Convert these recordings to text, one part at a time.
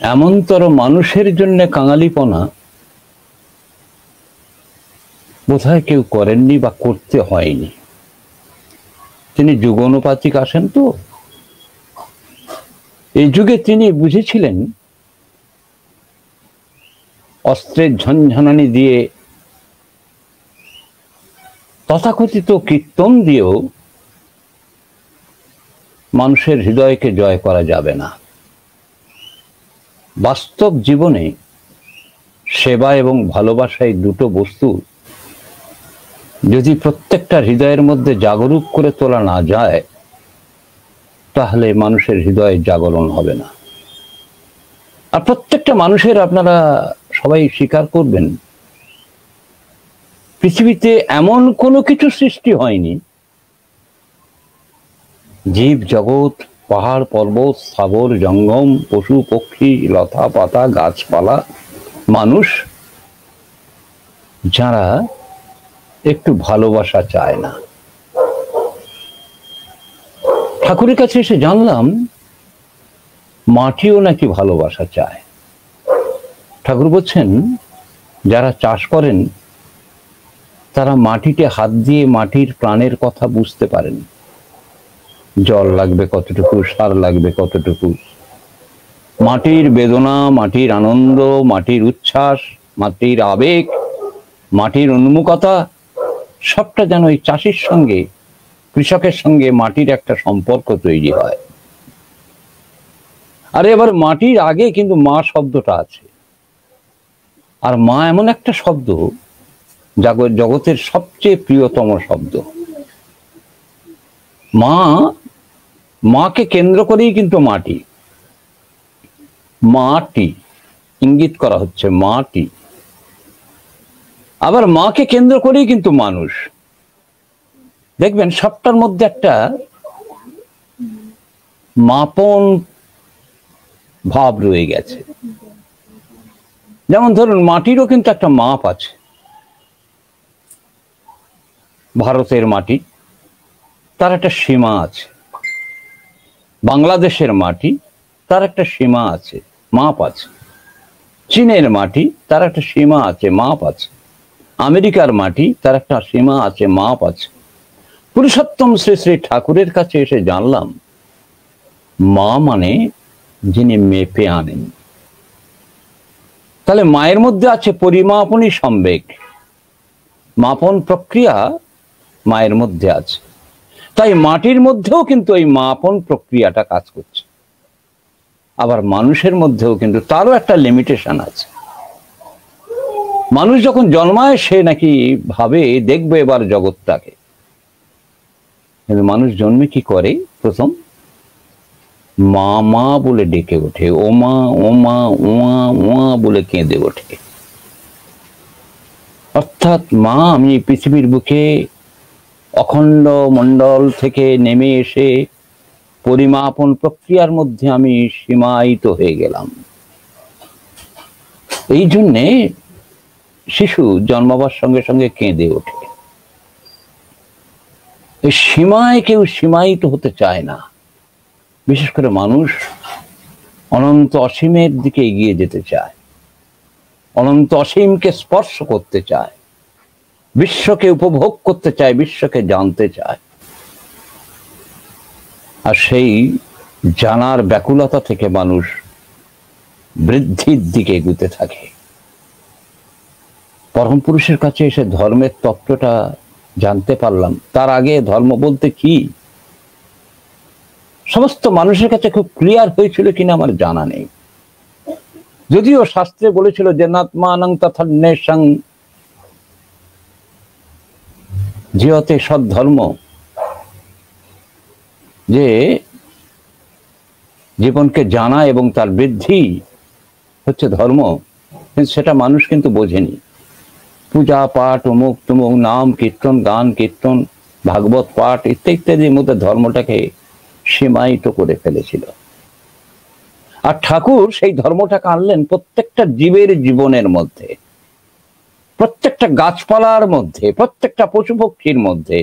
এমনতর মানুষের জন্য কাঙালিপনা বোধহয় কেউ করেননি বা করতে হয়নি। তিনি যুগানুপাতিক আসেন তো, এই যুগে তিনি বুঝেছিলেন অস্ত্রের ঝনঝনানি দিয়ে, তথাকথিত কীর্তন দিয়েও মানুষের হৃদয়কে জয় করা যাবে না। বাস্তব জীবনে সেবা এবং ভালোবাসা এই দুটো বস্তু যদি প্রত্যেকটা হৃদয়ের মধ্যে জাগরুক করে তোলা না যায়, তাহলে মানুষের হৃদয়ে জাগরণ হবে না। আর প্রত্যেকটা মানুষের, আপনারা সবাই স্বীকার করবেন, পৃথিবীতে এমন কোনো কিছু সৃষ্টি হয়নি, জীব জগৎ, পাহাড় পর্বত, স্থাবর জঙ্গম, পশু পক্ষী, লতা পাতা, গাছপালা, মানুষ, যারা একটু ভালোবাসা চায় না। ঠাকুরের কাছে এসে জানলাম মাটিও নাকি ভালোবাসা চায়। ঠাকুর বলছেন, যারা চাষ করেন তারা মাটিতে হাত দিয়ে মাটির প্রাণের কথা বুঝতে পারেন। জল লাগবে কতটুকু, সার লাগবে কতটুকু, মাটির বেদনা, মাটির আনন্দ, মাটির উচ্ছ্বাস, মাটির আবেগ, মাটির উন্মুখতা, সবটা যেন ওই চাষির সঙ্গে, কৃষকের সঙ্গে মাটির একটা সম্পর্ক তৈরি হয়। আর এবার মাটির আগে কিন্তু মা শব্দটা আছে। আর মা এমন একটা শব্দ, জগতের সবচেয়ে প্রিয়তম শব্দ। মাকে কেন্দ্র করেই কিন্তু মাটি, মাটি ইঙ্গিত করা হচ্ছে, মাটি। আবার মাকে কেন্দ্র করেই কিন্তু মানুষ। দেখবেন সবটার মধ্যে একটা মাপন ভাব রয়ে গেছে। যেমন ধরুন, মাটিরও কিন্তু একটা মাপ আছে। ভারতের মাটি, তার একটা সীমা আছে। বাংলাদেশের মাটি, তার একটা সীমা আছে, মাপ আছে। চীনের মাটি, তার একটা সীমা আছে, মাপ আছে। আমেরিকার মাটি, তার একটা সীমা আছে, মাপ আছে। পুরুষোত্তম শ্রী শ্রী ঠাকুরের কাছে এসে জানলাম, মা মানে যিনি মেপে আনেন। তাহলে মায়ের মধ্যে আছে পরিমাপনী সম্বেগ, মাপন প্রক্রিয়া মায়ের মধ্যে আছে। তাই মাটির মধ্যেও কিন্তু এই মাপন প্রক্রিয়াটা কাজ করছে। আবার মানুষের মধ্যেও কিন্তু তারও একটা লিমিটেশন আছে। মানুষ যখন জন্মায় সে নাকি ভাবে দেখবে এবার জগৎটাকে, কিন্তু মানুষ জন্মে কি করে, প্রথম মা মা বলে ডেকে ওঠে, ও মা ও মা, ওয়া ওয়া বলে কেঁদে ওঠে। অর্থাৎ মা, আমি পৃথিবীর বুকে অখণ্ড মণ্ডল থেকে নেমে এসে পরিমাপন প্রক্রিয়ার মধ্যে আমি সীমায়িত হয়ে গেলাম। এই জন্যে শিশু জন্মাবার সঙ্গে সঙ্গে কেঁদে ওঠে। এই সীমায় কেউ সীমায়িত হতে চায় না। বিশেষ করে মানুষ অনন্ত অসীমের দিকে এগিয়ে যেতে চায়, অনন্ত অসীমকে স্পর্শ করতে চায়, বিশ্বকে উপভোগ করতে চায়, বিশ্বকে জানতে চায়। আর সেই জানার ব্যাকুলতা থেকে মানুষ বৃদ্ধির দিকে এগুতে থাকে। পরম পুরুষের কাছে এসে ধর্মের তত্ত্বটা জানতে পারলাম। তার আগে ধর্ম বলতে কি সমস্ত মানুষের কাছে খুব ক্লিয়ার হয়েছিল কিনা আমার জানা নেই। যদিও শাস্ত্রে বলেছিল যে নাত্মানং তথান্যেষং জিয়তে সদ্ধর্ম, যে জীবনকে জানা এবং তার বৃদ্ধি হচ্ছে ধর্ম, কিন্তু সেটা মানুষ কিন্তু বোঝেনি। পূজা পাঠ, অমুক তুমুক, নাম কীর্তন, গান কীর্তন, ভাগবত পাঠ ইত্যাদির মধ্যে ধর্মটাকে সীমায়িত করে ফেলেছিল। আর ঠাকুর সেই ধর্মটাকে আনলেন প্রত্যেকটা জীবের জীবনের মধ্যে, প্রত্যেকটা গাছপালার মধ্যে, প্রত্যেকটা পশু পক্ষীর মধ্যে,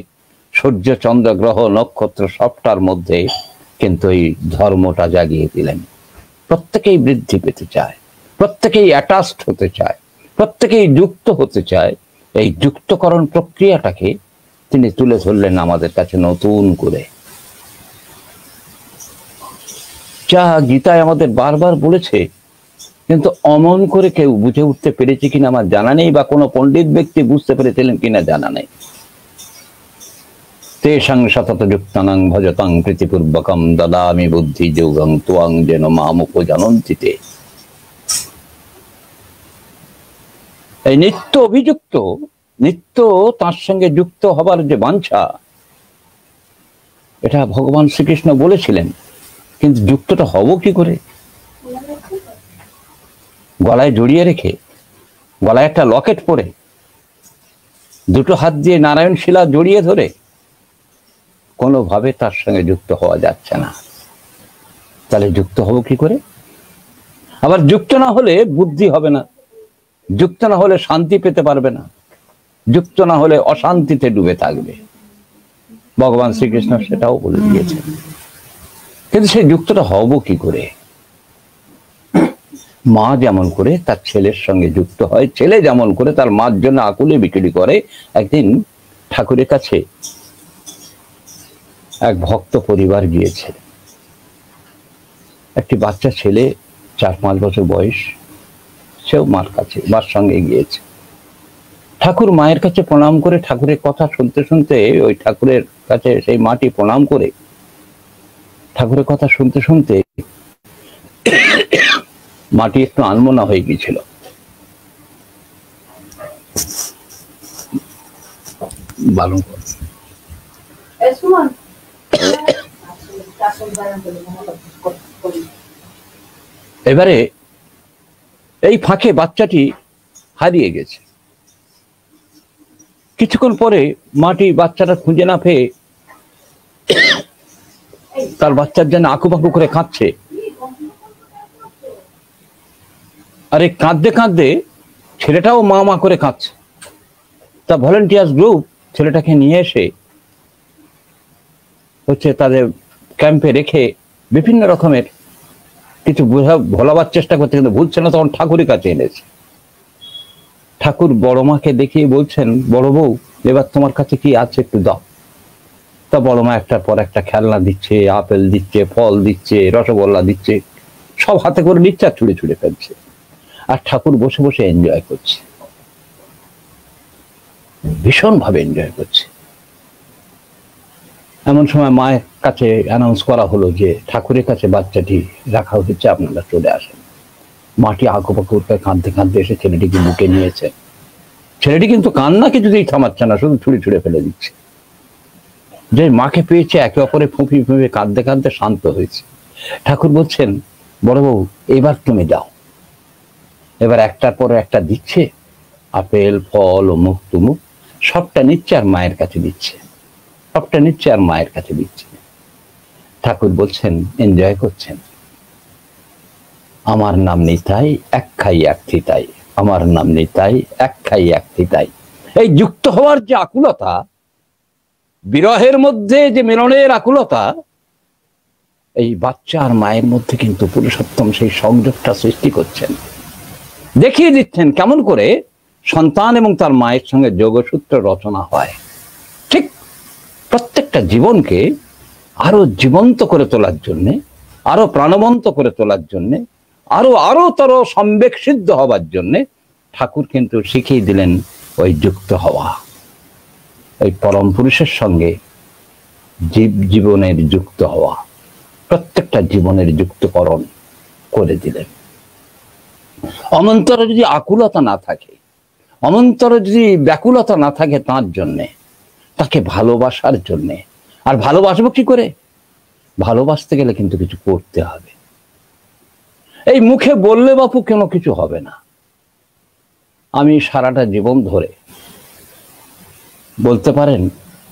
সূর্য চন্দ্র গ্রহ নক্ষত্র সবটার মধ্যে কিন্তু এই ধর্মটা জাগিয়ে দিলেন। প্রত্যেকেই বৃদ্ধি পেতে চায়, প্রত্যেকেই অ্যাটাচড হতে চায়, প্রত্যেকেই যুক্ত হতে চায়। এই যুক্তকরণ প্রক্রিয়াটাকে তিনি তুলে ধরলেন আমাদের কাছে নতুন করে, যা গীতায় আমাদের বারবার বলেছে, কিন্তু অমন করে কেউ বুঝে উঠতে পেরেছে কিনা আমার জানা নেই, বা কোনো পণ্ডিত ব্যক্তি বুঝতে পেরেছিলেন কিনা জানা নেই। তেষাং সতত যুক্তানাং ভজতাং প্রীতিপূর্বকম দদামি বুদ্ধি যোগং ত্বং যেন মামুপজানন্তি তে। এই নিত্য অভিযুক্ত, নিত্য তার সঙ্গে যুক্ত হবার যে বাঞ্ছা, এটা ভগবান শ্রীকৃষ্ণ বলেছিলেন, কিন্তু যুক্তটা হব কি করে? গলায় জড়িয়ে রেখে, গলায় একটা লকেট পরে, দুটো হাত দিয়ে নারায়ণ শিলা জড়িয়ে ধরে কোনোভাবে তার সঙ্গে যুক্ত হওয়া যাচ্ছে না। তাহলে যুক্ত হব কি করে? আবার যুক্ত না হলে বুদ্ধি হবে না, যুক্ত না হলে শান্তি পেতে পারবে না, যুক্ত না হলে অশান্তিতে ডুবে থাকবে। ভগবান শ্রীকৃষ্ণ সেটাও বলে দিয়েছেন। কিন্তু সেই যুক্তটা হব কি করে? মা যেমন করে তার ছেলের সঙ্গে যুক্ত হয়, ছেলে যেমন করে তার মার জন্য আকুলে বিক্রি করে, একদিন ঠাকুরের কাছে এক ভক্ত পরিবার গিয়েছে। একটি বাচ্চা ছেলে, 4-5 বছর বয়স, সেও মার কাছে, মার সঙ্গে গিয়েছে। ঠাকুর মায়ের কাছে প্রণাম করে ঠাকুরের কথা শুনতে শুনতে, ওই ঠাকুরের কাছে সেই মাটি প্রণাম করে ঠাকুরের কথা শুনতে শুনতে মাটি একটু আনমনা হয়ে গিয়েছিল। এবারে এই ফাঁকে বাচ্চাটি হারিয়ে গেছে। কিছুক্ষণ পরে মাটি বাচ্চাটা খুঁজে না পেয়ে তার বাচ্চার জন্য আঁকুপাকু করে কাঁদছে। আর এই কাঁদতে কাঁদতে ছেলেটাও মা মা করে কাঁদছে। তা ভলেন্টিয়ার্স গ্রুপ ছেলেটাকে নিয়ে এসে তাদের ক্যাম্পে রেখে বিভিন্ন রকমের কিছু ভোলাবার চেষ্টা করতে, কিন্তু ভুলছে না। তখন ঠাকুরের কাছে এনেছে। ঠাকুর বড় মাকে দেখিয়ে বলছেন, বড় বউ, এবার তোমার কাছে কি আছে একটু দাও। তা বড় মা একটার পর একটা খেলনা দিচ্ছে, আপেল দিচ্ছে, ফল দিচ্ছে, রসগোল্লা দিচ্ছে, সব হাতে করে নিচ্ছে আর ছুঁড়ে ছুঁড়ে ফেলছে। আর ঠাকুর বসে বসে এনজয় করছে, ভীষণ ভাবে এনজয় করছে। এমন সময় মায়ের কাছে অ্যানাউন্স করা হলো যে ঠাকুরের কাছে বাচ্চাটি রাখা হচ্ছে, আপনারা চলে আসেন। মাটি আঁকুপাকু কাঁদতে কাঁদতে এসে ছেলেটিকে বুকে নিয়েছে। ছেলেটি কিন্তু কান্না কিছুতেই থামাচ্ছে না, শুধু ছুঁড়ে ছুঁড়ে ফেলে দিচ্ছে। যে মাকে পেয়েছে, একে অপরে ফুঁপি ফুঁপে কাঁদতে কাঁদতে শান্ত হয়েছে। ঠাকুর বলছেন, বড় বউ, এবার তুমি যাও। এবার একটার পর একটা দিচ্ছে, আপেল, ফল, অমুক তুমুক, সবটা নিচ্ছে আর মায়ের কাছে দিচ্ছে, সবটা নিচ্ছে আর মায়ের কাছে দিচ্ছে। ঠাকুর বলছেন, এনজয় করছেন। আমার নাম নিতাই, এক খাই এক থিতাই। আমার নাম নিতাই, এক খাই এক থিতাই। এই যুক্ত হওয়ার যে আকুলতা, বিরহের মধ্যে যে মিলনের আকুলতা, এই বাচ্চা আর মায়ের মধ্যে কিন্তু পুরুষোত্তম সেই সংযোগটা সৃষ্টি করছেন, দেখিয়ে দিচ্ছেন কেমন করে সন্তান এবং তার মায়ের সঙ্গে যোগসূত্র রচনা হয়। ঠিক প্রত্যেকটা জীবনকে আরো জীবন্ত করে তোলার জন্যে, আরো প্রাণবন্ত করে তোলার জন্যে, আরো তর সম্বেক সিদ্ধ হবার জন্যে ঠাকুর কিন্তু শিখিয়ে দিলেন ওই যুক্ত হওয়া, ওই পরম পুরুষের সঙ্গে জীবনের যুক্ত হওয়া, প্রত্যেকটা জীবনের যুক্তকরণ করে দিলেন। অনন্তরে যদি আকুলতা না থাকে, অনন্তরে যদি ব্যাকুলতা না থাকে তার জন্যে, তাকে ভালোবাসার জন্যে। আর ভালোবাসবো কি করে? ভালোবাসতে গেলে কিন্তু কিছু করতে হবে। এই মুখে বললে বাপু কেন কিছু হবে না। আমি সারাটা জীবন ধরে, বলতে পারেন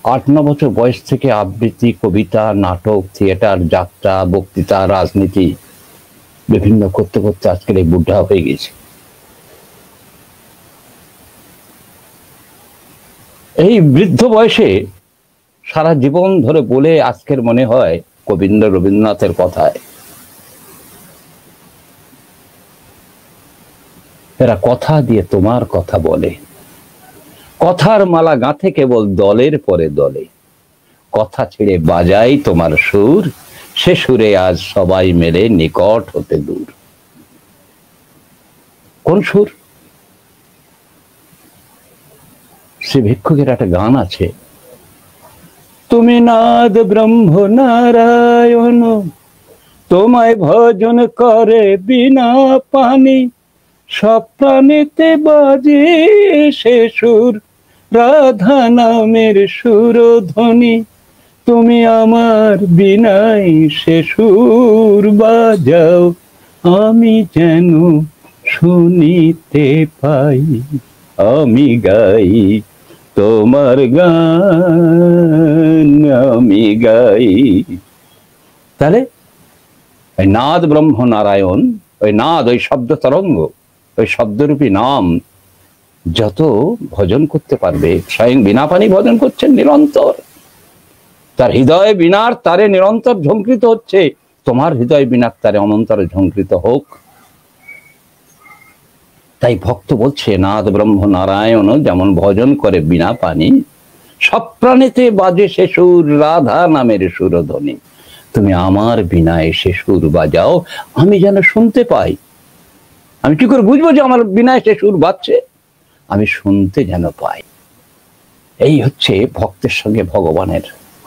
8-9 বছর বয়স থেকে আবৃত্তি, কবিতা, নাটক, থিয়েটার, যাত্রা, বক্তৃতা, রাজনীতি বিভিন্ন করতে করতে আজকের এই বুদ্ধা হয়ে গেছে। এই বৃদ্ধ বয়সে সারা জীবন ধরে বলে আজকের মনে হয় রবীন্দ্রনাথের কথায়, এরা কথা দিয়ে তোমার কথা বলে, কথার মালা গাঁথে কেবল দলের পরে দলে, কথা ছেড়ে বাজাই তোমার সুর, সে সুরে আজ সবাই মেলে নিকট হতে দূর। কোন সুর? শ্রী ভিক্ষুকের একটা গান আছে, তুমি নাদ ব্রহ্ম নারায়ণ, তোমায় ভজন করে বিনা পানি, সব প্রাণীতে বাজে সে সুর, রাধা নামের সুরধ্বনি, তুমি আমার বিনাই সে সুর বাজাও, আমি যেন শুনিতে পাই, আমি গাই তোমার গান, আমি গাই। তাহলে ওই নাদ ব্রহ্ম নারায়ণ, ওই নাদ, ওই শব্দ তরঙ্গ, ওই শব্দরূপী নাম যত ভজন করতে পারবে, স্বয়ং বিনা পানি ভজন করছেন নিরন্তর, তার হৃদয় বিনার তারে নিরন্তর ঝঙ্কৃত হচ্ছে, তোমার হৃদয় বিনার তারে অনন্তর ঝঙ্কৃত হোক। তাই ভক্ত বলছে নাদ ব্রহ্ম নারায়ণ যেমন ভজন করে বিনা পানি, সব প্রাণীতে বাজে সে সুর, রাধা নামের সুরধ্বনি, তুমি আমার বিনায় সে সুর বাজাও, আমি যেন শুনতে পাই। আমি কি করে বুঝবো যে আমার বিনায় সে সুর বাজছে? আমি শুনতে যেন পাই। এই হচ্ছে ভক্তের সঙ্গে ভগবানের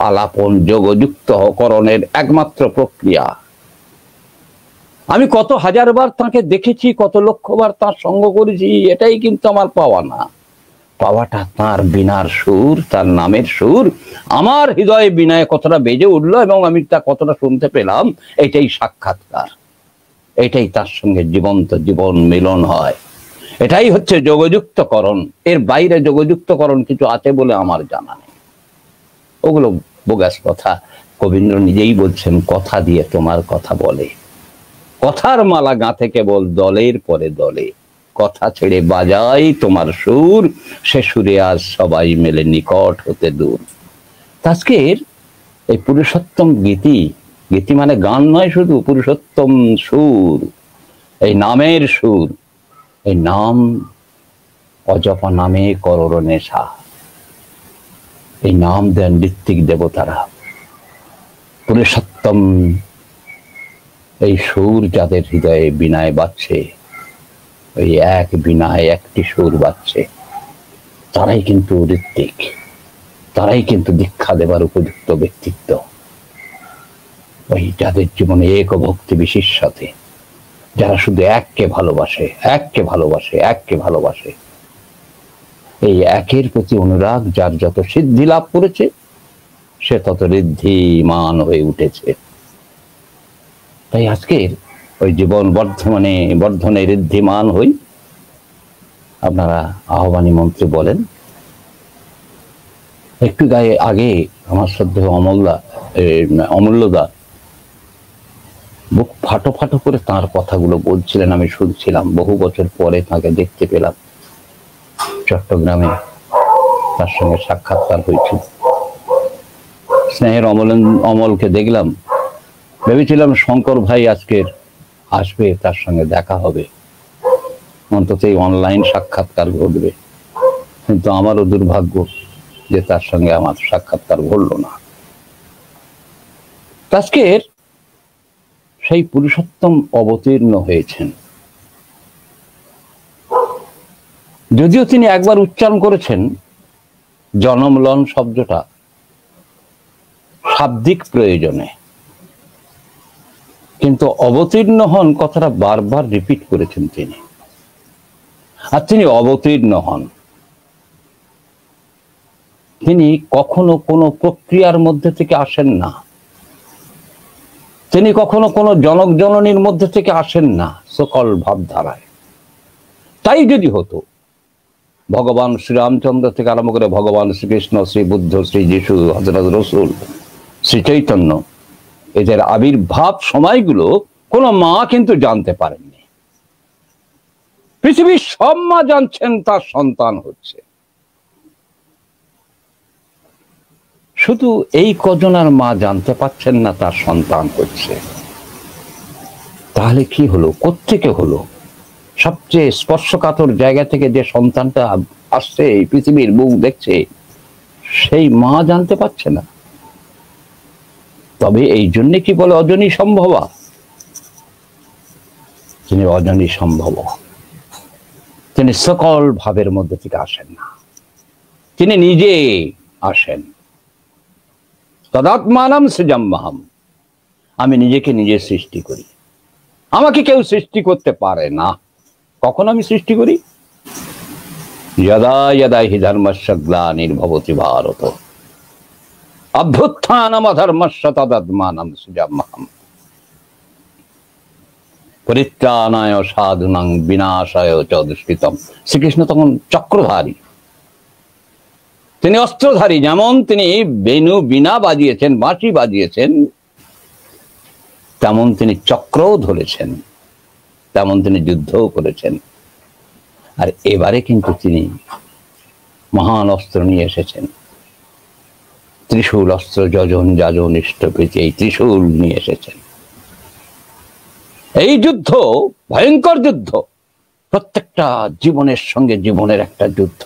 আলাপন যোগযুক্ত করণের একমাত্র প্রক্রিয়া। আমি কত হাজারবার তাকে দেখেছি, কত লক্ষবার তার সঙ্গ করেছি, এটাই কিন্তু আমার পাওয়া না। পাওয়াটা তার বিনার সুর, তার নামের সুর আমার হৃদয়ে বিনায় কতটা বেজে উঠলো এবং আমি তা কতটা শুনতে পেলাম, এটাই সাক্ষাৎকার, এটাই তার সঙ্গে জীবন্ত জীবন মিলন হয়। এটাই হচ্ছে যোগযুক্তকরণ। এর বাইরে যোগযুক্তকরণ কিছু আছে বলে আমার জানা নেই, ওগুলো বোগাস কথা। কবীন্দ্র নিজেই বলছেন, কথা দিয়ে তোমার কথা বলে, কথার মালা গাঁথে কেবল দলের পরে দলে, কথা ছেড়ে বাজাই তোমার সুর, সে সুরে আজ সবাই মেলে নিকট হতে দূর। আজকের এই পুরুষোত্তম গীতি, গীতি মানে গান নয় শুধু, পুরুষোত্তম সুর, এই নামের সুর, এই নাম অজপা নামে করর নেশা, এই নাম দেন ঋত্বিক দেবতারা। পুরুষোত্তম এই সুর যাদের হৃদয়ে বিনায় বাজছে, ওই এক বিনায় একটি সুর বাজছে, তারাই কিন্তু ঋত্বিক, তারাই কিন্তু দীক্ষা দেবার উপযুক্ত ব্যক্তিত্ব। ওই যাদের জীবনে এক ভক্তি বিশেষতে, যারা শুধু এককে ভালোবাসে, এককে ভালোবাসে, এককে ভালোবাসে, এই একের প্রতি অনুরাগ যার যত সিদ্ধি লাভ করেছে, সে তত ঋদ্ধিমান হয়ে উঠেছে। তাই আজকের ওই জীবন বর্ধনে ঋদ্ধিমান হই, আপনারা আহ্বানী মন্ত্রী বলেন। একটু আগে আমার শ্রদ্ধেয় অমূল্যদা বুক ফাটো ফাটো করে তাঁর কথাগুলো বলছিলেন, আমি শুনছিলাম। বহু বছর পরে তাকে দেখতে পেলাম চট্টগ্রামে, তার সঙ্গে সাক্ষাৎকার হয়েছিল। স্নেহের অমলকে দেখলাম, ভেবেছিলাম শঙ্কর ভাই আজকের আসবে, তার সঙ্গে দেখা হবে, অন্তত এই অনলাইন সাক্ষাৎকার ঘটবে, কিন্তু আমারও দুর্ভাগ্য যে তার সঙ্গে আমার সাক্ষাৎকার ঘটল না। আজকের সেই পুরুষোত্তম অবতীর্ণ হয়েছেন, যদিও তিনি একবার উচ্চারণ করেছেন জনমলন শব্দটা শাব্দিক প্রয়োজনে, কিন্তু অবতীর্ণ হন কথাটা বারবার রিপিট করেছেন তিনি। আর তিনি অবতীর্ণ হন, তিনি কখনো কোনো প্রক্রিয়ার মধ্যে থেকে আসেন না, তিনি কখনো কোনো জনক জননীর মধ্যে থেকে আসেন না সকল ভাবধারায়। তাই যদি হতো, ভগবান শ্রীরামচন্দ্র থেকে আরম্ভ করে ভগবান শ্রীকৃষ্ণ, শ্রী বুদ্ধ, শ্রী যিশু, হযরত রসুল, শ্রী চৈতন্য, এদের আবির্ভাব সময়গুলো কোন মা কিন্তু জানতে পারেননি। পৃথিবীর সব মা জানছেন তার সন্তান হচ্ছে, শুধু এই কজনার মা জানতে পারছেন না তার সন্তান হচ্ছে। তাহলে কি হলো, কোত্থেকে হলো? সবচেয়ে স্পর্শকাতর জায়গা থেকে যে সন্তানটা আসছে, এই পৃথিবীর মুখ দেখছে, সেই মা জানতে পারছে না। তবে এই জন্য কি বলে অজনী সম্ভবা? তিনি অজনী সম্ভব, তিনি সকল ভাবের মধ্যে থেকে আসেন না, তিনি নিজে আসেন। তদাত্মানম সৃজম্যহম, আমি নিজেকে নিজে সৃষ্টি করি, আমাকে কেউ সৃষ্টি করতে পারে না। কখন আমি সৃষ্টি করি? যদা যদা হি ধর্মস্য গ্লানির্ভবতি ভারত অভ্যুত্থানম অধর্মস্য তদাত্মানম সৃজম্যহম পরিত্রাণায় সাধুনাং বিনাশায় চ দুষ্কৃতম। শ্রীকৃষ্ণ তখন চক্রধারী, তিনি অস্ত্রধারী। যেমন তিনি বেণু বীণা বাজিয়েছেন, বাঁশি বাজিয়েছেন, তেমন তিনি চক্রও ধরেছেন, তেমন তিনি যুদ্ধও করেছেন। আর এবারে কিন্তু তিনি মহান অস্ত্র নিয়ে এসেছেন, ত্রিশূল অস্ত্র, যজন যাজন ইষ্টপ্রীতি, এই ত্রিশূল নিয়ে এসেছেন। এই যুদ্ধ ভয়ঙ্কর যুদ্ধ, প্রত্যেকটা জীবনের সঙ্গে জীবনের একটা যুদ্ধ,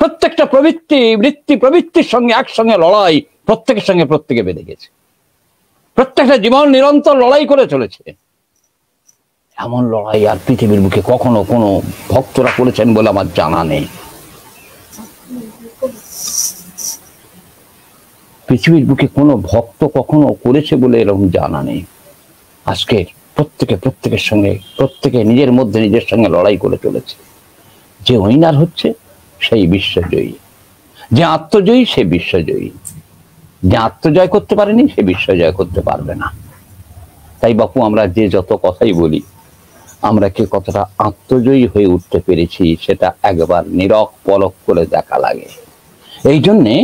প্রত্যেকটা প্রবৃত্তি বৃত্তি প্রবৃত্তির সঙ্গে একসঙ্গে লড়াই, প্রত্যেকের সঙ্গে প্রত্যেকে বেঁধে গেছে। প্রত্যেকটা জীবন নিরন্তর লড়াই করে চলেছে। এমন লড়াই আর পৃথিবীর বুকে কখনো কোনো ভক্তরা করেছেন বলে আমার জানা নেই। পৃথিবীর বুকে কোনো ভক্ত কখনো করেছে বলে এরকম জানা নেই। আজকে প্রত্যেকের সঙ্গে প্রত্যেকে নিজের মধ্যে নিজের সঙ্গে লড়াই করে চলেছে। যে উইনার হচ্ছে সেই বিশ্বজয়ী, যে আত্মজয়ী সে বিশ্বজয়ী, যে আত্মজয় করতে পারেনি সে বিশ্বজয় করতে পারবে না। তাই বাপু, আমরা যে যত কথাই বলি, আমরা কে কতটা আত্মজয়ী হয়ে উঠতে পেরেছি সেটা একবার নীরব পলক করে দেখা লাগে। এই জন্যে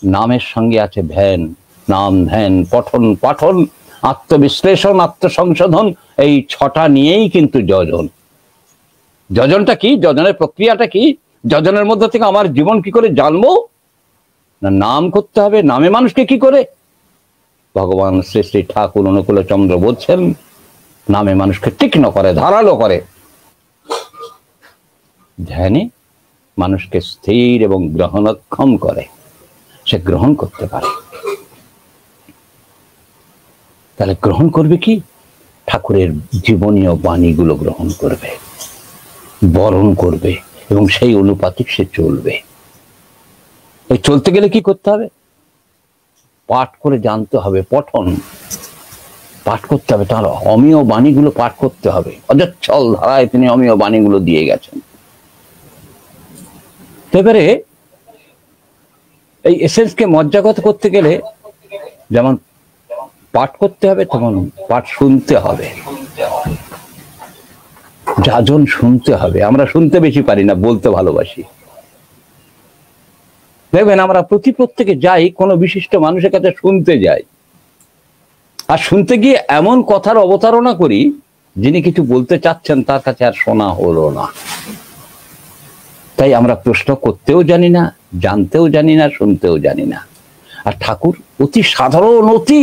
নামের সঙ্গে আছে ধ্যান, নাম ধ্যান পঠন পাঠন আত্মবিশ্লেষণ আত্মসংশোধন, এই ছটা নিয়েই কিন্তু যজন। যজনটা কি? যজনের প্রক্রিয়াটা কি? যজনের মধ্যে থেকে আমার জীবন কি করে জানবো? না, নাম করতে হবে। নামে মানুষকে কি করে? ভগবান শ্রী শ্রী ঠাকুর অনুকূল চন্দ্র বলছেন, নামে মানুষকে তীক্ষ্ণ করে, ধারালো করে। ধ্যানে মানুষকে স্থির এবং গ্রহণক্ষম করে, সে গ্রহণ করতে পারে। তাহলে গ্রহণ করবে কি? ঠাকুরের জীবনীয় বাণীগুলো গ্রহণ করবে, বরণ করবে, এবং সেই অনুপাতিক সে চলবে। এই চলতে গেলে কি করতে হবে? পাঠ করে জানতে হবে, পঠন পাঠ করতে হবে, তার অমীয় বাণীগুলো পাঠ করতে হবে। অজচ্ছল ধারায় তিনি অমীয় বাণীগুলো দিয়ে গেছেন। এবারে এই এসেন্সকে মজ্জাগত করতে গেলে যেমন পাঠ করতে হবে, তেমন পাঠ শুনতে হবে, যাজন শুনতে হবে। আমরা শুনতে বেশি পারি না, বলতে ভালোবাসি। দেখবেন আমরা প্রত্যেকে যাই, কোনো বিশিষ্ট মানুষের কাছে শুনতে যাই, আর শুনতে গিয়ে এমন কথার অবতারণা করি, যিনি কিছু বলতে চাচ্ছেন তার কাছে আর শোনা হলো না। তাই আমরা প্রশ্ন করতেও জানি না, জানতেও জানি না, শুনতেও জানি না। আর ঠাকুর অতি সাধারণ, অতি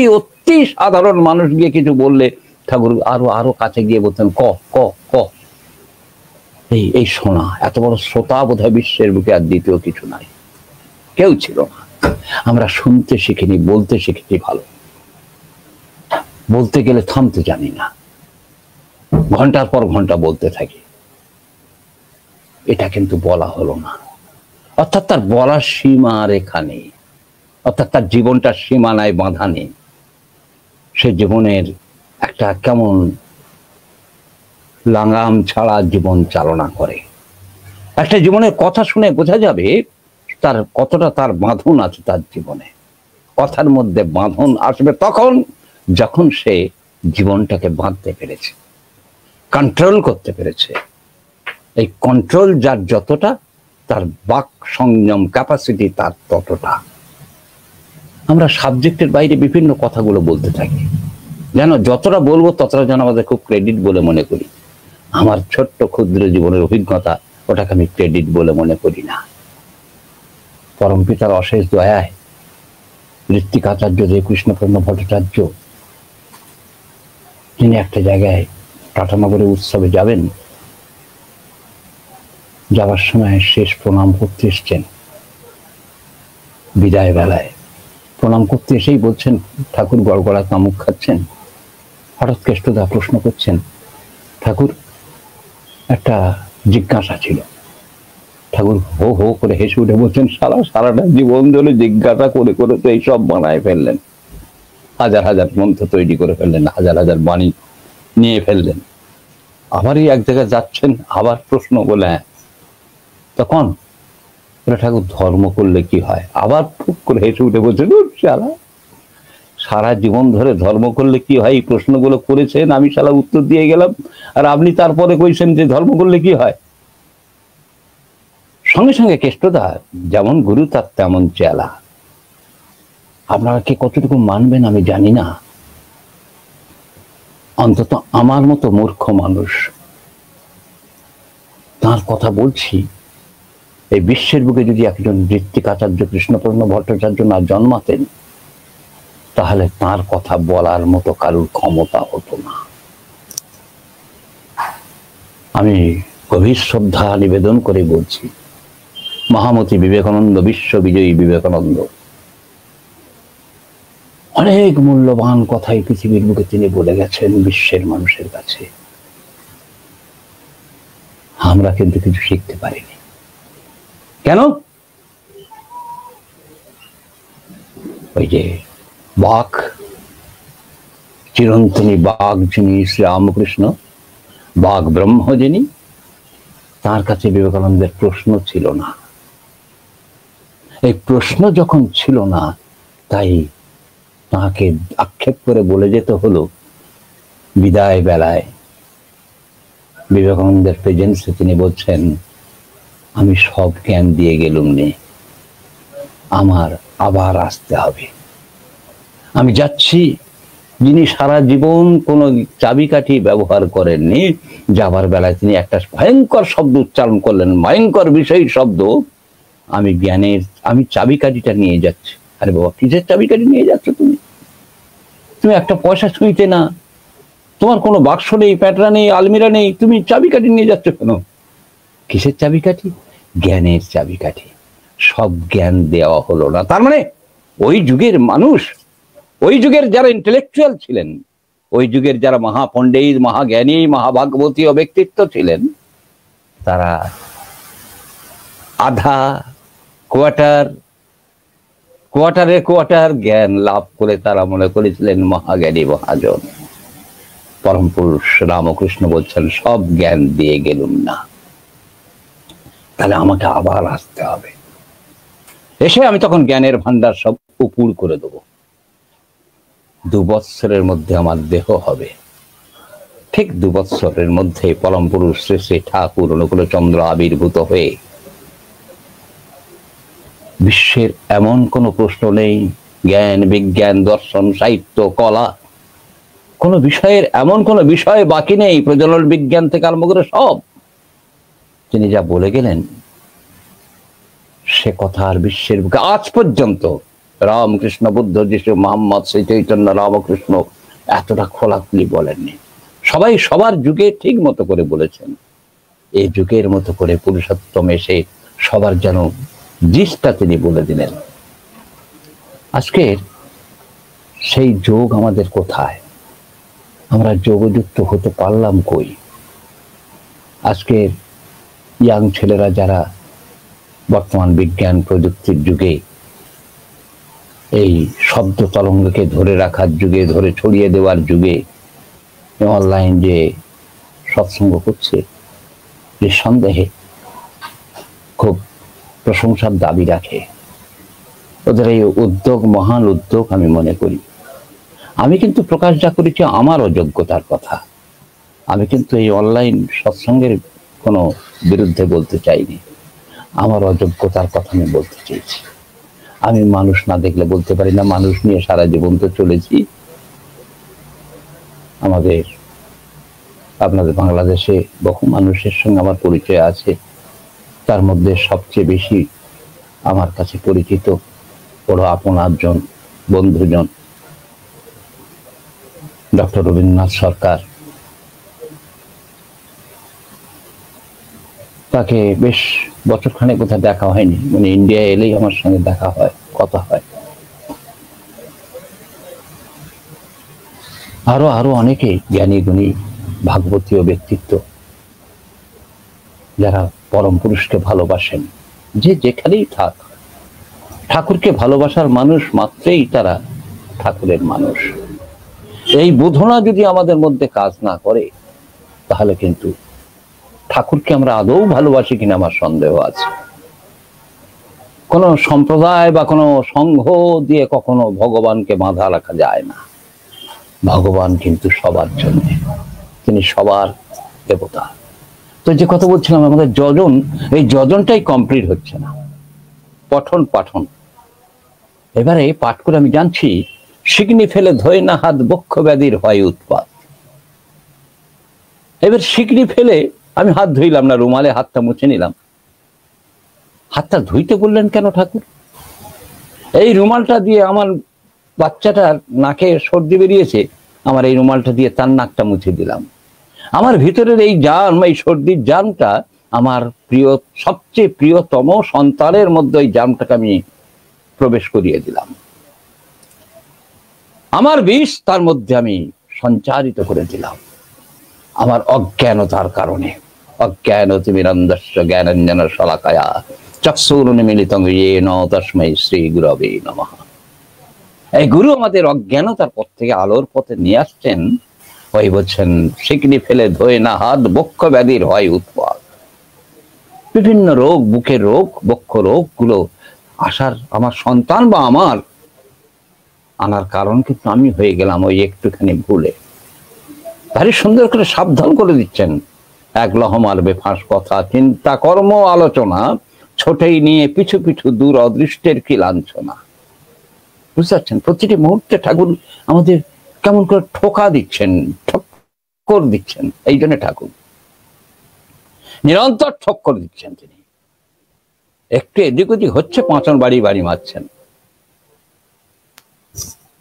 সাধারণ মানুষ গিয়ে কিছু বললে ঠাকুর আরো কাছে গিয়ে বলতেন, ক ক ক। এই শোনা, এত বড় শ্রোতা বোধহয় বিশ্বের বুকে আর দ্বিতীয় কিছু নাই, কেউ ছিল না। আমরা শুনতে শিখিনি, বলতে শিখেছি ভালো। বলতে গেলে থামতে জানি না, ঘন্টার পর ঘন্টা বলতে থাকি। এটা কিন্তু বলা হলো না। অর্থাৎ তার বলার সীমা রেখা নেই, অর্থাৎ তার জীবনটার সীমানায় বাঁধা নেই। সে জীবনের একটা কেমন লাগাম ছাড়া জীবন চালনা করে। একটা জীবনের কথা শুনে বোঝা যাবে তার কতটা তার বাঁধন আছে তার জীবনে। কথার মধ্যে বাঁধন আসবে তখন যখন সে জীবনটাকে বাঁধতে পেরেছে, কন্ট্রোল করতে পেরেছে। এই কন্ট্রোল যার যতটা, তার বাক সংযম ক্যাপাসিটি তার ততটা। আমরা সাবজেক্টের বাইরে বিভিন্ন কথাগুলো বলতে থাকি, যেন যতটা বলবো ততটা যেন আমাদের খুব ক্রেডিট বলে মনে করি। আমার ছোট্ট ক্ষুদ্র জীবনের অভিজ্ঞতা, ওটাকে আমি ক্রেডিট বলে মনে করি না। পরম পিতার অশেষ দয়ায় ঋত্বিকাচার্য যে কৃষ্ণপূর্ণ ভট্টাচার্য, তিনি একটা জায়গায় টাটানগরে উৎসবে যাবেন, যাওয়ার সময় শেষ প্রণাম করতে এসছেন, বিদায় বেলায় প্রণাম করতে এসেই বলছেন, ঠাকুর গড়গড়া কামুক খাচ্ছেন। হঠাৎ কেষ্টদা প্রশ্ন করছেন, ঠাকুর একটা জিজ্ঞাসা ছিল। ঠাকুর হো হো করে হেসে উঠে বলছেন, সারাটা জীবন ধরে জিজ্ঞাসা করে করে তো এইসব বানায় ফেললেন, হাজার হাজার গ্রন্থ তৈরি করে ফেললেন, হাজার হাজার বাণী নিয়ে ফেললেন, আবারই এক জায়গায় যাচ্ছেন আবার প্রশ্ন বলে। তখন ঠাকুর ধর্ম করলে কি হয়? আবার ফুক করে হেসে উঠে বলছেন, সারা জীবন ধরে ধর্ম করলে কি হয় এই প্রশ্নগুলো করেছেন, আমি শালা উত্তর দিয়ে গেলাম, আর আপনি তারপরে কইছেন যে ধর্ম করলে কি হয়। সঙ্গে সঙ্গে কেষ্টদা যেমন গুরু তার তেমন চেলা। আপনারা কে কতটুকু মানবেন আমি জানি না, অন্তত আমার মতো মূর্খ মানুষ তার কথা বলছি। এই বিশ্বের বুকে যদি একজন ঋত্বিকাচার্য কৃষ্ণপূর্ণ ভট্টাচার্য না জন্মাতেন, তাহলে তার কথা বলার মতো কারুর ক্ষমতা হতো না। আমি গভীর শ্রদ্ধা নিবেদন করে বলছি, মহামতি বিবেকানন্দ, বিশ্ববিজয়ী বিবেকানন্দ, অনেক মূল্যবান কথাই পৃথিবীর বুকে তিনি বলে গেছেন বিশ্বের মানুষের কাছে। আমরা কিন্তু কিছু শিখতে পারিনি। কেন? ওই যে বাক, চিরন্তনী বাঘ যিনি শ্রীরামকৃষ্ণ, বাঘ ব্রহ্ম যিনি, তার কাছে বিবেকানন্দের প্রশ্ন ছিল না। এই প্রশ্ন যখন ছিল না, তাই তাকে আক্ষেপ করে বলে যেতে হলো বিদায় বেলায়। বিবেকানন্দের প্রেজেন্সে তিনি বলছেন, আমি সব জ্ঞান দিয়ে গেলুম নে, আমার আবার আসতে হবে। আমি যাচ্ছি। যিনি সারা জীবন কোন চাবিকাঠি ব্যবহার করেননি, যাবার বেলায় তিনি একটা ভয়ঙ্কর শব্দ উচ্চারণ করলেন, ভয়ঙ্কর বিষয় শব্দ, আমি জ্ঞানের, আমি চাবিকাঠিটা নিয়ে যাচ্ছি। আরে বাবা, কিসের চাবিকাঠি নিয়ে যাচ্ছ তুমি? তুমি একটা পয়সা ছুঁইতে না, তোমার কোনো বাক্স নেই, প্যাটরা নেই, আলমিরা নেই, তুমি চাবিকাঠি নিয়ে যাচ্ছ কেন? কিসের চাবিকাঠি? জ্ঞানের চাবিকাঠি। সব জ্ঞান দেওয়া হলো না। তার মানে ওই যুগের মানুষ, ওই যুগের যারা ইন্টেলেকচুয়াল ছিলেন, ওই যুগের যারা মহাপণ্ডিত, মহাজ্ঞানী, মহাভাগবতীয় ব্যক্তিত্ব ছিলেন, তারা আধা কোয়ার্টার জ্ঞান লাভ করে তারা মনে করেছিলেন মহাজ্ঞানী মহাজন। পরম পুরুষ রামকৃষ্ণ বলছেন, সব জ্ঞান দিয়ে গেলুম না, তাহলে আমাকে আবার আসতে হবে। এসে আমি তখন জ্ঞানের ভান্ডার সব উপুড় করে দেবো। 2 বৎসরের মধ্যে আমার দেহ হবে। ঠিক 2 বৎসরের মধ্যে পরম পুরুষ শ্রী শ্রী ঠাকুর অনুকূলচন্দ্র আবির্ভূত হয়ে, বিশ্বের এমন কোনো প্রশ্ন নেই, জ্ঞান, বিজ্ঞান, দর্শন, সাহিত্য, কলা, কোন বিষয়ের এমন কোন বিষয় বাকি নেই, প্রজনন বিজ্ঞান থেকে আরম্ভ করে সব তিনি যা বলে গেলেন, সে কথা আর বিশ্বের বুকে আজ পর্যন্ত রামকৃষ্ণ, বুদ্ধ, যিশু, মোহাম্মদ, শ্রী চৈতন্য, রামকৃষ্ণ এতটা খোলাখুলি বলেননি। সবাই সবার যুগে ঠিক মতো করে বলেছেন। এই যুগের মতো করে পুরুষোত্তম এসে সবার যেন জিসটা তিনি বলে দিলেন। আজকের সেই যোগ আমাদের কোথায়? আমরা যোগযুক্ত হতে পারলাম কই? আজকের ইয়াং ছেলেরা যারা বর্তমান বিজ্ঞান প্রযুক্তির যুগে, এই শব্দ তরঙ্গকে ধরে রাখার যুগে, ধরে ছড়িয়ে দেওয়ার যুগে অনলাইন যে সৎসঙ্গ করছে, নিঃসন্দেহে খুব প্রশংসার দাবি রাখে। ওদের এই উদ্যোগ মহান উদ্যোগ আমি মনে করি। আমি কিন্তু প্রকাশ যা করেছি আমার অযোগ্যতার কথা। আমি কিন্তু এই অনলাইন সৎসঙ্গের কোনো বিরুদ্ধে বলতে চাইনি, আমার অযোগ্যতার কথা আমি বলতে চেয়েছি। আমি মানুষ না দেখলে বলতে পারি না, মানুষ নিয়ে সারা জীবন তো চলেছি। আপনাদের বাংলাদেশে বহু মানুষের সঙ্গে আমার পরিচয় আছে, তার মধ্যে সবচেয়ে বেশি আমার কাছে পরিচিত বড় আপনারজন, বন্ধুজন ডক্টর রবীন্দ্রনাথ সরকার। তাকে বেশ বছরখানেক কোথাও দেখা হয়নি, মানে ইন্ডিয়া এলেই আমার সঙ্গে দেখা হয়, কথা হয়। আরো আরো অনেকে জ্ঞানী গুণী ভাগবতীয় ব্যক্তিত্ব যারা পরম পুরুষকে ভালোবাসেন, যে যেখানেই থাক ঠাকুরকে ভালোবাসার মানুষ মাত্রেই তারা ঠাকুরের মানুষ। এই বোধনা যদি আমাদের মধ্যে কাজ না করে তাহলে কিন্তু ঠাকুরকে আমরা আদৌ ভালোবাসি কিনা আমার সন্দেহ আছে। কোন সম্প্রদায় বা কোনো সংঘ দিয়ে কখনো ভগবানকে বাঁধা রাখা যায় না। ভগবান কিন্তু সবার জন্য, তিনি সবার দেবতা। তো যে কথা বলছিলাম, আমাদের যজন, এই যজনটাই কমপ্লিট হচ্ছে না। পঠন পাঠন এবারে পাঠ করে আমি জানছি, শিকনি ফেলে ধোয় না হাত, বক্ষ ব্যাধির হয় উৎপাত। এবার শিকনি ফেলে আমি হাত ধুইলাম না, রুমালে হাতটা মুছে নিলাম। হাতটা ধুইতে বললেন কেন ঠাকুর? এই রুমালটা দিয়ে আমার বাচ্চাটার নাকে সর্দি বেরিয়েছে, আমার এই রুমালটা দিয়ে তার নাকটা মুছে দিলাম। আমার ভিতরের এই জার্ম, এই সর্দির জার্মটা, আমার প্রিয়, সবচেয়ে প্রিয়তম সন্তানের মধ্যে এই জার্মটাকে আমি প্রবেশ করিয়ে দিলাম। আমার বিষ তার মধ্যে আমি সঞ্চারিত করে দিলাম আমার অজ্ঞানতার কারণে। অজ্ঞানতিমিরন্ধস্য জ্ঞানাঞ্জন শলাকায়া চক্ষুরুন্মিলিতং येन তস্मै শ্রী গুরবে নমঃ। এই গুরু আমাদের অজ্ঞানতার পথ থেকে আলোর পথে নিয়ে আসছেন। ওই বলছেন, শিকনি ফেলে ধোয় না হাত, বক্ষ ব্যাধির হয় উৎপাত। বিভিন্ন রোগ, বুকের রোগ, বক্ষ রোগ গুলো আসার আমার সন্তান বা আমার আনার কারণ কিন্তু আমি হয়ে গেলাম ওই একটুখানি ভুলে। ভারী সুন্দর করে সাবধান করে দিচ্ছেন, এক লহমার বেফাঁস কথা, চিন্তা কর্ম আলোচনা, ছোটেই নিয়ে পিছু পিছু দূর অদৃষ্টের কি লাঞ্ছনা। বুঝতে পারছেন? প্রতিটি মুহূর্তে ঠাকুর আমাদের কেমন করে ঠোকা দিচ্ছেন, ঠক্কর দিচ্ছেন। এই জন্য ঠাকুর নিরন্তর ঠক্কর দিচ্ছেন। তিনি একটু এদিক ওদিক হচ্ছে, পাঁচন বাড়ি বাড়ি মারছেন।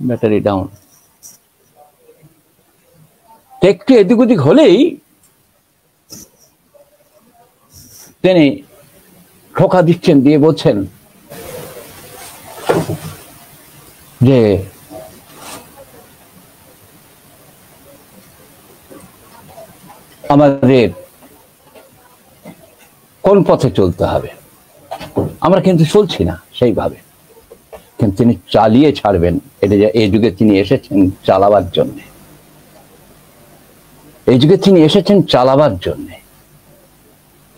Battery down. একটু এদিক ওদিক হলেই তিনি ঠোকা দিচ্ছেন, দিয়ে বলছেন যে আমাদের কোন পথে চলতে হবে। আমরা কিন্তু চলছি না সেইভাবে, কিন্তু তিনি চালিয়ে ছাড়বেন। এটা যে এই যুগে তিনি এসেছেন চালাবার জন্য, এই যুগে তিনি এসেছেন চালাবার জন্য।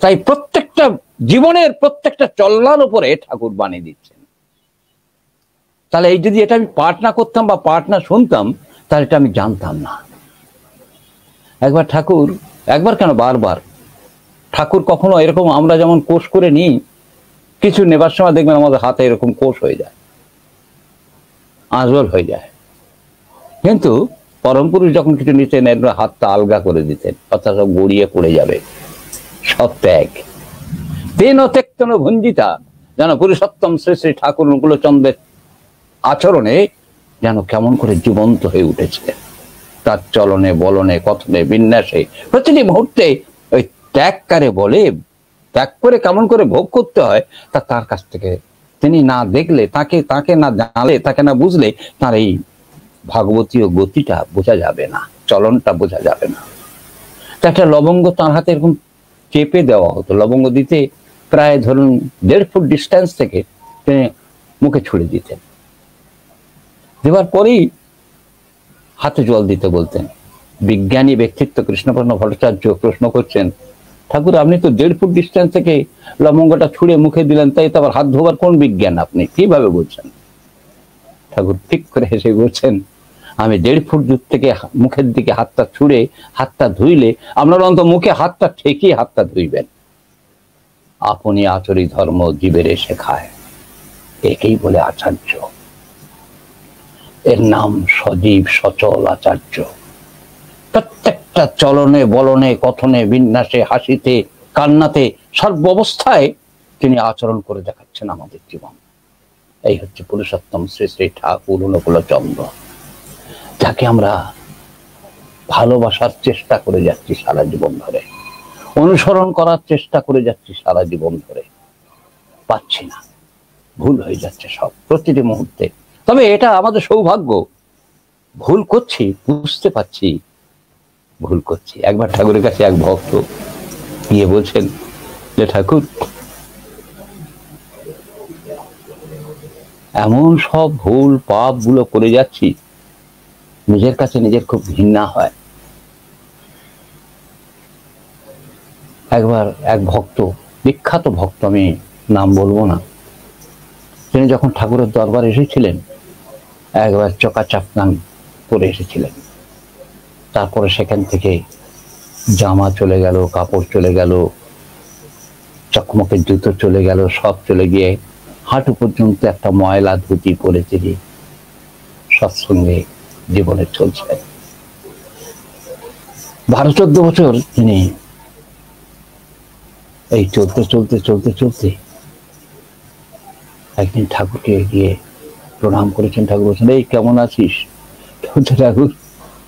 তাই প্রত্যেকটা জীবনের প্রত্যেকটা চলনার উপরে ঠাকুর বানিয়ে দিচ্ছেন। তাহলে এই যদি এটা আমি পাঠ না করতাম বা পাঠ না শুনতাম, তাহলে এটা আমি জানতাম না। একবার ঠাকুর, একবার কেন বারবার ঠাকুর কখনো এরকম, আমরা যেমন কোষ করে নিই, কিছু নেবার সময় দেখবেন আমাদের হাতে এরকম কোষ হয়ে যায়, আঁচল হয়ে যায়। কিন্তু পরম পুরুষ যখন কিছু নিতেন, হাতটা আলগা করে দিতেন, অর্থাৎ সব গড়িয়ে পড়ে যাবে, সব ত্যাগ। তেন তেক্তন ভঞ্জিতা, যেন পুরুষোত্তম শ্রী শ্রী ঠাকুর অনুকূলচন্দ্রের আচরণে যেন কেমন করে জীবন্ত হয়ে উঠেছে। তার চলনে, বলনে, কথনে, বিন্যাসে প্রতিটি মুহূর্তে ওই ত্যাগকারে বলে, ত্যাগ করে কেমন করে ভোগ করতে হয় তা তার কাছ থেকে তিনি না দেখলে, তাকে না জানলে, তাকে না বুঝলে তার এই ভাগবতীয় গতিটা বোঝা যাবে না, চলনটা বোঝা যাবে না। একটা লবঙ্গ তার হাতে এরকম চেপে দেওয়া হতো, লবঙ্গ দিতে প্রায় ধরুন 1.5 ফুট ডিস্টেন্স থেকে তিনি মুখে ছুড়ে দিতেন। দেওয়ার পরেই হাতে জল দিতে বলতেন। বিজ্ঞানী ব্যক্তিত্ব কৃষ্ণপর্ণ ভট্টাচার্য প্রশ্ন করছেন, ঠাকুর আপনি তো 1.5 ফুট ডিস্টেন্স থেকে লবঙ্গটা ছুঁড়ে মুখে দিলেন, তাই তো আবার হাত ধোবার কোন বিজ্ঞান, আপনি কিভাবে বলছেন? ঠাকুর ঠিক করে হেসে বলছেন, আমি 1.5 ফুট দূর থেকে মুখের দিকে হাতটা ছুঁড়ে হাতটা ধুইলে আপনার অন্ত মুখে হাতটা ঠেকিয়ে হাতটা ধুইবেন। আপনি আচরি ধর্ম জীবের শেখায়, একেই বলে আচার্য। এর নাম সজীব সচল আচার্য। প্রত্যেকটা চলনে, বলনে, কথনে, বিন্যাসে, হাসিতে, কান্নাতে, সর্বাবস্থায় তিনি আচরণ করে দেখাচ্ছেন আমাদের জীবন। এই হচ্ছে পুরুষোত্তম শ্রী শ্রী ঠাকুর অনুকূলচন্দ্র, যাকে আমরা ভালোবাসার চেষ্টা করে যাচ্ছি সারা জীবন ধরে। অনুসরণ করার চেষ্টা করে যাচ্ছি সারা জীবন ধরে, পাচ্ছি না, ভুল হয়ে যাচ্ছে সব প্রতিটি মুহূর্তে। তবে এটা আমাদের সৌভাগ্য, ভুল করছি, বুঝতে পারছি ভুল করছি। একবার ঠাকুরের কাছে এক ভক্ত গিয়ে বলছেন যে ঠাকুর, এমন সব ভুল পাপ গুলো করে যাচ্ছি, নিজের কাছে নিজের খুব ঘৃণা হয়। একবার এক ভক্ত, বিখ্যাত ভক্ত, আমি নাম বলবো না, তিনি যখন ঠাকুরের দরবার এসেছিলেন, একবার চকাচাপকান পরে এসেছিলেন। তারপরে সেখান থেকে জামা চলে গেল, কাপড় চলে গেল, চকমকের জুতো চলে গেল, সব চলে গিয়ে হাঁটু পর্যন্ত একটা ময়লা ধুতি পরে তিনি সৎসঙ্গে জীবনে চলছে। 12-14 বছর তিনি এই চলতে চলতে চলতে চলতে একদিন ঠাকুরকে গিয়ে প্রণাম করেছেন। ঠাকুর বলছেন, এই কেমন আছিস? ঠাকুর,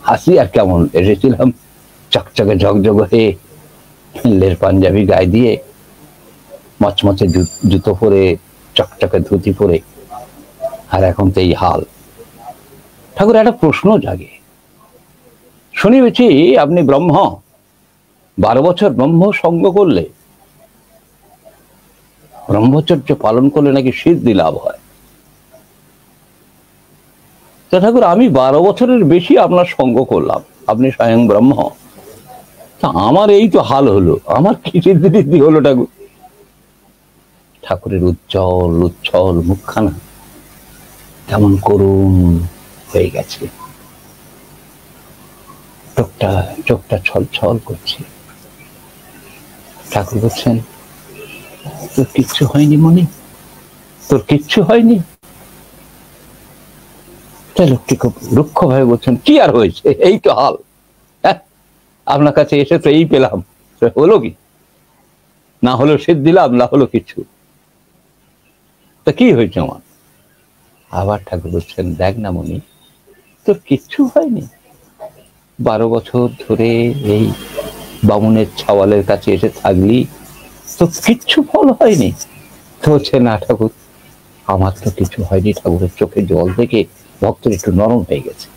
হাসি আর কেমন, এসেছিলাম চকচকে ঝকঝক হয়ে, লের পাঞ্জাবি গায়ে দিয়ে, মচমচে জুতো পরে, চকচকে ধুতি পরে, আর এখন তো এই হাল। ঠাকুর একটা প্রশ্ন জাগে, শুনেছি আপনি ব্রহ্ম, 12 বছর ব্রহ্ম সঙ্গ করলে, ব্রহ্মচর্য পালন করলে নাকি সিদ্ধি লাভ হয়। ঠাকুর, আমি 12 বছরের বেশি আপনার সঙ্গ করলাম, আপনি স্বয়ং ব্রহ্ম, তা আমার এই তো হাল হলো, আমার কি সিদ্ধি হলো? ঠাকুর, ঠাকুরের উজ্জ্বল উচ্ছল মুখখানা কেমন করুণ হয়ে গেছে, চোখটা ছল ছল করছে। ঠাকুর বলছেন, তোর কিচ্ছু হয়নি মনি, তোর কিচ্ছু হয়নি? লোকটি খুব রুক্ষ ভাবে বলছেন, কি আর হয়েছে, এই তো হাল, আপনার কাছে এসে তো এই পেলাম, হলো কি? না হলো সিদ্ধি লাভ, না হলো কিছু, তা কি হয়েছে আমার? আবার ঠাকুর বলছেন, দেখ না মনি, তোর কিচ্ছু হয়নি, 12 বছর ধরে এই বামুনের ছাওয়ালের কাছে এসে থাকলি, তো কিচ্ছু ফল হয়নি। তো হচ্ছে না ঠাকুর, আমার তো কিছু হয়নি। ঠাকুরের চোখে জল থেকে ভক্তর একটু নরম হয়ে গেছে।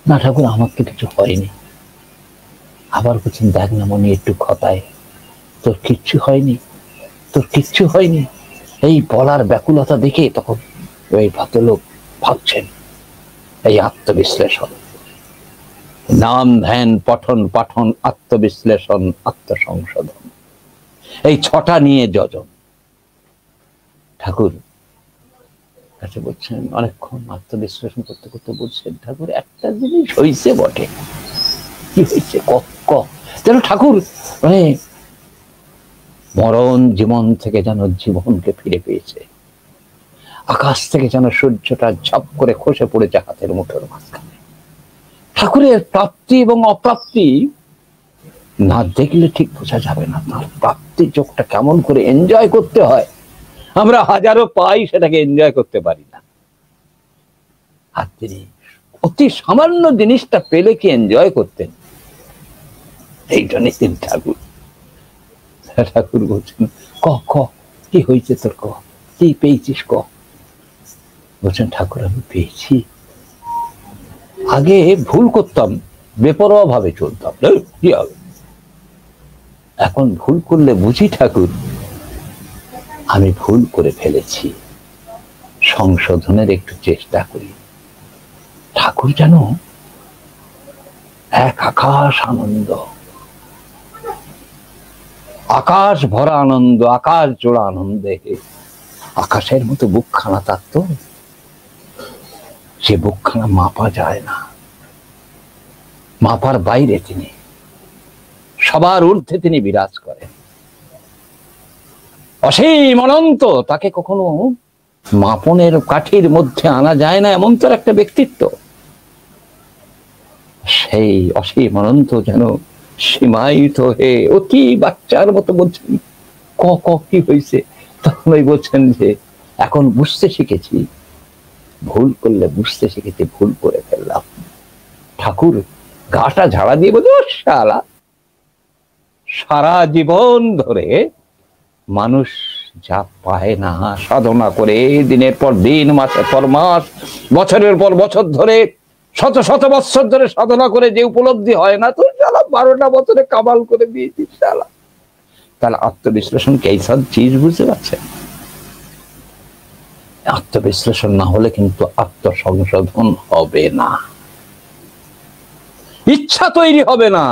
না ঠাকুর, আমার তো কিছু হয়নি। আবার বলছেন, দেখ না মনি, একটু খতায়, তোর কিচ্ছু হয়নি, তোর কিচ্ছু হয়নি। এই বলার ব্যাকুলতা দেখে তখন ওই ভদ্রলোক ভাবছেন, এই আত্মবিশ্লেষণ, নাম ধ্যান পঠন পাঠন, আত্মবিশ্লেষণ, আত্মসংশোধন, এই 6টা নিয়ে যজন। ঠাকুর কাছে বলছেন, অনেকক্ষণ আত্মবিশ্লেষণ করতে করতে বলছেন, ঠাকুর একটা জিনিস হয়েছে বটে। কি হয়েছে? যেন ঠাকুর মানে মরণ জীবন থেকে যেন জীবনকে ফিরে পেয়েছে, আকাশ থেকে যেন সূর্যটা ঝপ করে খসে পড়েছে হাতের মুঠোর মাঝখানে। ঠাকুরের প্রাপ্তি এবং অপ্রাপ্তি না দেখলে ঠিক বোঝা যাবে না, তার প্রাপ্তি চোখটা কেমন করে এনজয় করতে হয়, আমরা হাজারো পাই, সেটাকে এনজয় করতে পারি না। আর তিনি অতি সামান্য জিনিসটা পেলে কি এনজয় করতেন, এই জন্য তিনি ঠাকুর বলছেন, ক কি হয়েছে তোর, কি পেয়েছিস ক? বলছেন, ঠাকুর আমি পেয়েছি, আগে ভুল করতাম, বেপরোয়া ভাবে চলতাম, কি হবে, এখন ভুল করলে বুঝি ঠাকুর আমি ভুল করে ফেলেছি, সংশোধনের একটু চেষ্টা করি। ঠাকুর যেন এক আকাশ আনন্দ, আকাশ ভরা আনন্দ, আকাশ জোড়া আনন্দে, আকাশের মতো বুকখানা তার, তো সে বুকখানা মাপা যায় না, মাপার বাইরে তিনি, সবার ঊর্ধ্বে তিনি বিরাজ করেন, অসীম অনন্ত, তাকে কখনো মাপনের কাঠির মধ্যে আনা যায় না, এমন তার একটা ব্যক্তিত্ব। সেই অসীম অনন্ত যেন সীমায়িত হয়ে অতি বাচ্চার মতো বলছেন, ক কি হয়েছে? তখন ওই বলছেন যে এখন বুঝতে শিখেছি, ভুল করলে বুঝতে শিখেছি, ভুল করে ফেললাম। ঠাকুর গাটা ঝাড়া দিয়ে বলছে, ও শালা, সারা জীবন ধরে মানুষ যা পায় না সাধনা করে দিনের পর দিন, মাসের পর মাস, বছরের পর বছর ধরে, শত শত বছর ধরে সাধনা করে যে উপলব্ধি হয় না, তো শালা 12টা বছরে কামাল করে দিয়েছিস শালা। তাহলে আত্মবিশ্লেষণ কে এইসব চিজ বুঝতে পারছে? আত্মবিশ্লেষণ না হলে কিন্তু আত্মসংশোধন হবে না, ইচ্ছা তৈরি হবে না।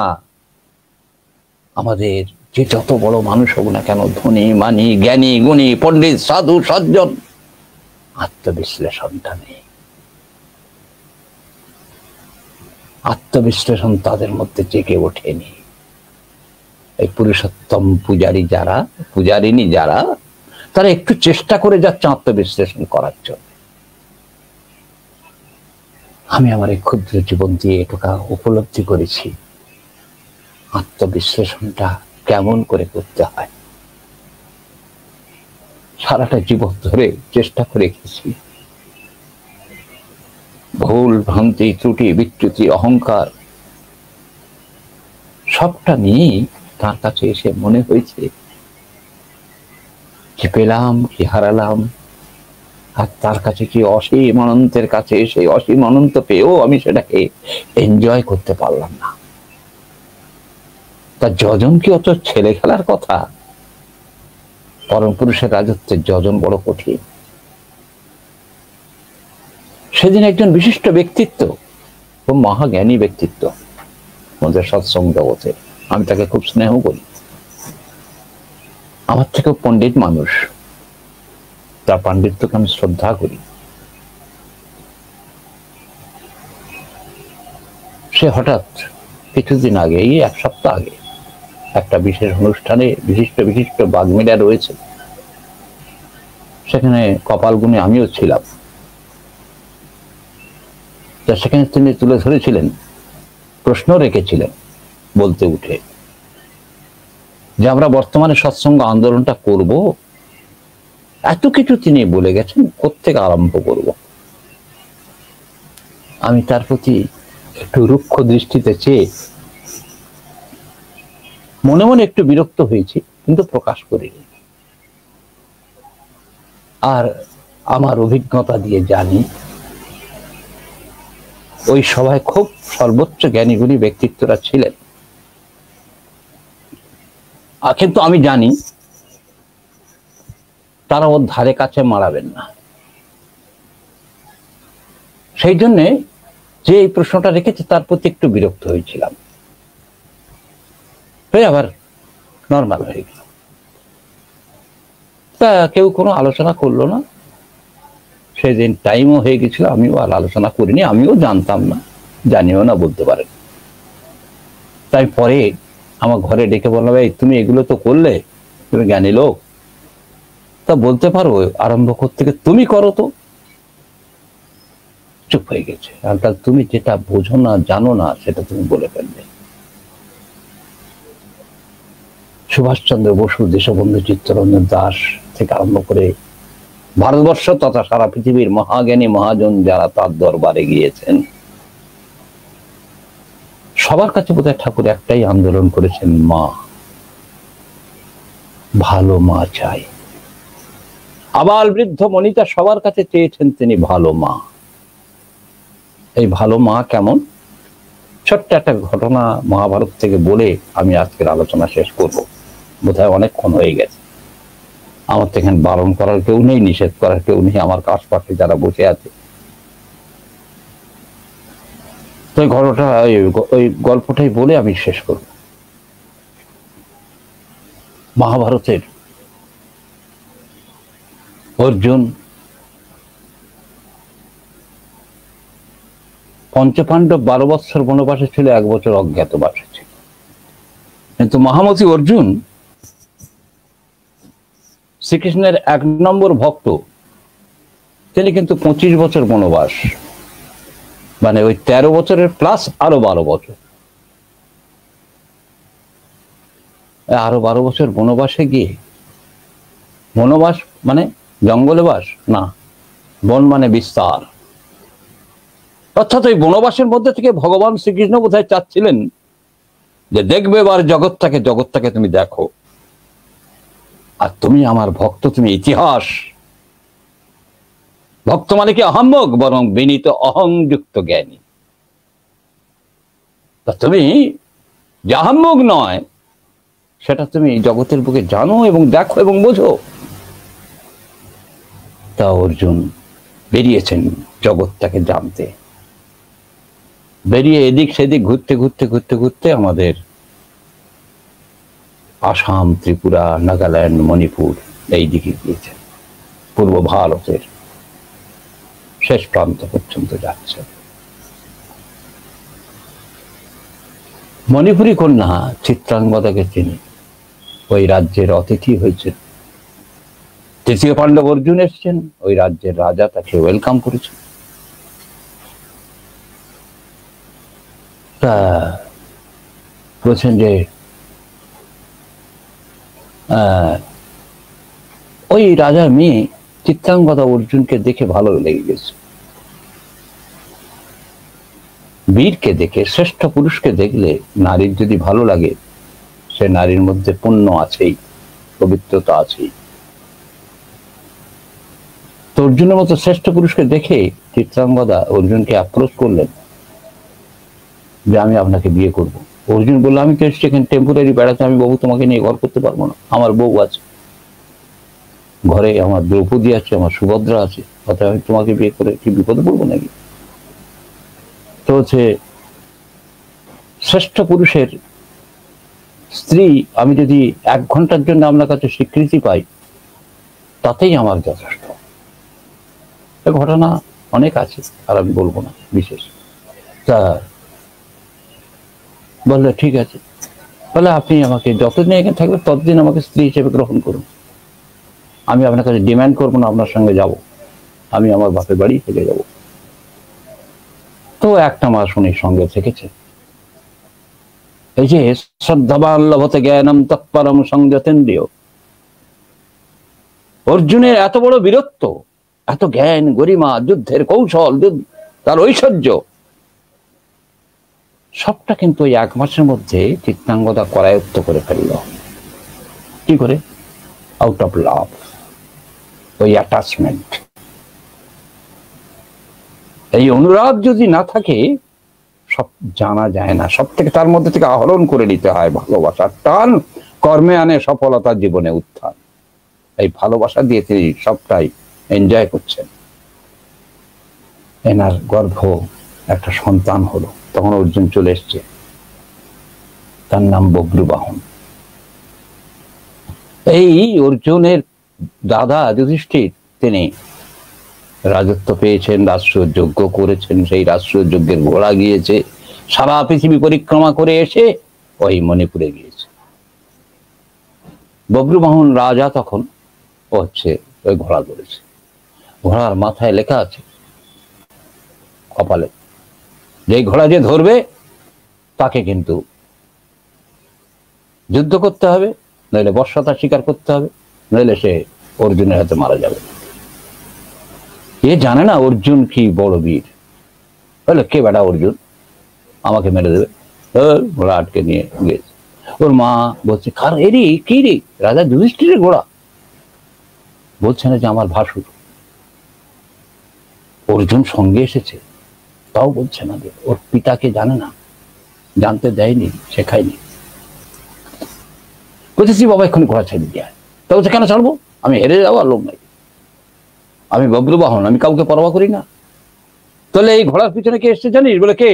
আমাদের যে যত বড় মানুষ হোক না কেন, ধনী মানি, জ্ঞানী গুণী, পণ্ডিত, সাধু, সজ্জন, আত্মবিশ্লেষণটা নেই। আত্মবিশ্লেষণ তাদের মধ্যে জেগে ওঠেনি। এই পুরুষোত্তম পূজারিনী যারা, তারা একটু চেষ্টা করে যাচ্ছে আত্মবিশ্লেষণ করার জন্য। আমি আমার এই ক্ষুদ্র জীবন দিয়ে এটুকা উপলব্ধি করেছি আত্মবিশ্লেষণটা কেমন করে করতে হয়। সারাটা জীবন ধরে চেষ্টা করে গেছি। ভুল, ভ্রান্তি, ত্রুটি, বিচ্যুতি, অহংকার সবটা নিয়েই তার কাছে এসে মনে হয়েছে কি পেলাম, কি হারালাম। আর তার কাছে কি অসীম অনন্তের কাছে এসে অসীম অনন্ত পেয়েও আমি সেটাকে এনজয় করতে পারলাম না। তার যজন কি অত ছেলে খেলার কথা? পরম পুরুষের রাজত্বের যজন বড় কঠিন। সেদিন একজন বিশিষ্ট ব্যক্তিত্ব ও মহাজ্ঞানী ব্যক্তিত্ব আমাদের সৎসঙ্গ জগতে, আমি তাকে খুব স্নেহ করি, আমার থেকেও পণ্ডিত মানুষ, তার পাণ্ডিত্যকে আমি শ্রদ্ধা করি। সে হঠাৎ কিছুদিন আগে, এই 1 সপ্তাহ আগে, একটা বিশেষ অনুষ্ঠানে বিশিষ্ট বিশিষ্ট বাগ্মীরা রয়েছে, সেখানে কপাল গুণে আমিও ছিলাম। তা সেখানে তিনি তুলে ধরেছিলেন, প্রশ্ন রেখেছিলেন বলতে উঠে, যে আমরা বর্তমানে সৎসঙ্গ আন্দোলনটা করব, এত কিছু তিনি বলে গেছেন, কোত্থেকে আরম্ভ করব। আমি তার প্রতি একটু রুক্ষ দৃষ্টিতে চেয়ে মনে মনে একটু বিরক্ত হয়েছি, কিন্তু প্রকাশ করিনি। আর আমার অভিজ্ঞতা দিয়ে জানি ওই সভায় খুব সর্বোচ্চ জ্ঞানীগুণী ব্যক্তিত্বরা ছিলেন, কিন্তু আমি জানি তারা ওর ধারে কাছে মারাবেন না। সেই জন্যে যে এই প্রশ্নটা রেখেছে তার প্রতি একটু বিরক্ত হয়েছিলাম, আবার নর্মাল হয়ে গেল। তা কেউ কোনো আলোচনা করলো না। সেদিন টাইমও হয়ে গেছিল, আমিও আর আলোচনা করিনি, আমিও জানতাম না, জানিও না বলতে পারেন। তাই পরে আমার ঘরে ডেকে বললাম, এই তুমি এগুলো তো করলে, তুমি জ্ঞানী লোক, তা বলতে পারো আরম্ভ করতে, তুমি করো তো। চুপ হয়ে গেছে। তাহলে তুমি যেটা বোঝো না, জানো না, সেটা তুমি বলে ফেলবে। সুভাষচন্দ্র বসু, দেশবন্ধু চিত্তরঞ্জন দাস থেকে আরম্ভ করে ভারতবর্ষ তথা সারা পৃথিবীর মহাজ্ঞানী মহাজন যারা তার দরবারে গিয়েছেন, সবার কাছে বোধহয় ঠাকুর একটাই আন্দোলন করেছেন, মা, ভালো মা চাই। আবাল বৃদ্ধ বনিতা সবার কাছে চেয়েছেন তিনি ভালো মা। এই ভালো মা কেমন? ছোট্ট একটা ঘটনা মহাভারত থেকে বলে আমি আজকের আলোচনা শেষ করব, বোধহয় অনেকক্ষণ হয়ে গেছে। আমার তো এখানে বারণ করার কেউ নেই, নিষেধ করার কেউ নেই, আমার আশপাশে যারা বসে আছে। তো ওই গল্পটাই বলে আমি শেষ করব। মহাভারতের অর্জুন পঞ্চপাণ্ডব 12 বৎসর বনবাসে ছিল, 1 বছর অজ্ঞাতবাসে ছিল। কিন্তু মহামতি অর্জুন শ্রীকৃষ্ণের 1 নম্বর ভক্ত, তিনি কিন্তু 25 বছর বনবাস, মানে ওই 13 বছরের প্লাস আরো 12 বছর, আরো 12 বছর বনবাসে গিয়ে, বনবাস মানে জঙ্গলে বাস না, বন মানে বিস্তার, অর্থাৎ ওই বনবাসের মধ্যে থেকে ভগবান শ্রীকৃষ্ণ বোধহয় চাচ্ছিলেন যে দেখবে এবার জগৎটাকে তুমি দেখো, আর তুমি আমার ভক্ত, তুমি ইতিহাস। ভক্ত মানে কি আহাম্মক, বরং বিনীত অহংযুক্ত জ্ঞানী। তা তুমি যে আহাম্মক নয়, সেটা তুমি জগতের বুকে জানো এবং দেখো এবং বোঝো। তা অর্জুন বেরিয়েছেন জগৎটাকে জানতে, বেরিয়ে এদিক সেদিক ঘুরতে ঘুরতে ঘুরতে ঘুরতে আমাদের আসাম, ত্রিপুরা, নাগাল্যান্ড, মণিপুর এই দিকে গিয়েছেন, পূর্ব ভারতের শেষ প্রান্ত পর্যন্ত যাচ্ছে। মণিপুরী কন্যা চিত্রাঙ্গদাকে তিনি ওই রাজ্যের অতিথি হয়েছেন। তৃতীয় পাণ্ডব অর্জুন এসছেন, ওই রাজ্যের রাজা তাকে ওয়েলকাম করেছেন। তা বলছেন যে ওই রাজার মেয়ে চিত্রাঙ্গদা অর্জুনকে দেখে ভালো লেগে গেছে। বীরকে দেখে, শ্রেষ্ঠ পুরুষকে দেখলে নারীর যদি ভালো লাগে, সে নারীর মধ্যে পুণ্য আছেই, পবিত্রতা আছেই। তো অর্জুনের মতো শ্রেষ্ঠ পুরুষকে দেখে চিত্রাঙ্গদা অর্জুনকে অ্যাপ্রোচ করলেন যে আমি আপনাকে বিয়ে করব। অর্জুন বলল, আমি তো এসছি এখানে টেম্পোরারি বেড়াতে, আমি বাবু তোমাকে নিয়ে ঘর করতে পারবো না, আমার বউ আছে ঘরে, আমার দ্রৌপদী আছে, আমার সুভদ্রা আছে, অর্থাৎ আমি তোমাকে বিয়ে করে কি বিপদে পড়বো নাকি? তো হচ্ছে শ্রেষ্ঠ পুরুষের স্ত্রী আমি যদি 1 ঘন্টার জন্য আপনার কাছে স্বীকৃতি পাই, তাতেই আমার যথেষ্ট। ঘটনা অনেক আছে, আর আমি বলবো না বিশেষ। তা বললে ঠিক আছে, বলে আপনি আমাকে যতদিন এখানে থাকবে ততদিন আমাকে স্ত্রী হিসেবে গ্রহণ করুন, আমি আপনার কাছে ডিমান্ড করবো না আপনার সঙ্গে যাব, আমি আমার বাপের বাড়ি থেকে যাব। তো 1 মাস উনি সঙ্গে থেকেছে। এই যে শ্রদ্ধাবান লভতে জ্ঞানম তৎপরম সংযতেন্দ্রিয়, অর্জুনের এত বড় বীরত্ব, এত জ্ঞান, গরিমা, যুদ্ধের কৌশল, তার ঐশ্বর্য, সবটা কিন্তু ওই 1 মাসের মধ্যে চিত্রাঙ্গদা করায়ত্ত করে ফেলল। কি করে? আউট অফ লাভ, ওই অ্যাটাচমেন্ট। এই অনুরাগ যদি না থাকে, সব জানা যায় না। সব থেকে তার মধ্যে থেকে আহরণ করে নিতে হয় ভালোবাসার টান, কর্মে আনে সফলতা, জীবনে উত্থান। এই ভালোবাসা দিয়ে তিনি সবটাই এনজয় করছেন। এনার গর্ভ একটা সন্তান হলো, তখন অর্জুন চলে এসছে, তার নাম বব্রুবাহন। এই অর্জুনের দাদা যুধিষ্ঠির, তিনি রাজত্ব পেয়েছেন, রাষ্ট্রীয় যজ্ঞ করেছেন, সেই রাষ্ট্রীয় যজ্ঞের ঘোড়া গিয়েছে, সারা পৃথিবী পরিক্রমা করে এসে ওই মণিপুরে গিয়েছে। বব্রুবাহন রাজা তখন হচ্ছে ওই ঘোড়া ধরেছে, ঘোড়ার মাথায় লেখা আছে কপালে, যে ঘোড়া যে ধরবে তাকে কিন্তু যুদ্ধ করতে হবে, নইলে বর্ষতা স্বীকার করতে হবে, নইলে সে অর্জুনের হাতে মারা যাবে। এ জানে না অর্জুন কি বড় বীর। বলে কে বেটা অর্জুন, আমাকে মেরে দেবে। ঘোড়া আটকে নিয়ে গেছে। ওর মা বলছে, কার এরি কি রে? রাজা যুধিষ্ঠিরের ঘোড়া। বলছে না যে আমার ভাসুর। অর্জুন সঙ্গে এসেছে, তাও বলছে না যে ওর পিতাকে জানে না, জানতে দেয়নি, শেখায়নি। বলতেছি বাবা এক্ষুনি ঘোড়া ছেড়ে দিয়ে আয়। তা বলছে কেন ছাড়বো, আমি হেরে যাওয়ার লোক নাই, আমি বব্রুবাহন, আমি কাউকে পরোয়া করি না। তাহলে এই ঘোড়ার পিছনে কে এসেছে জানিস? বলে কে?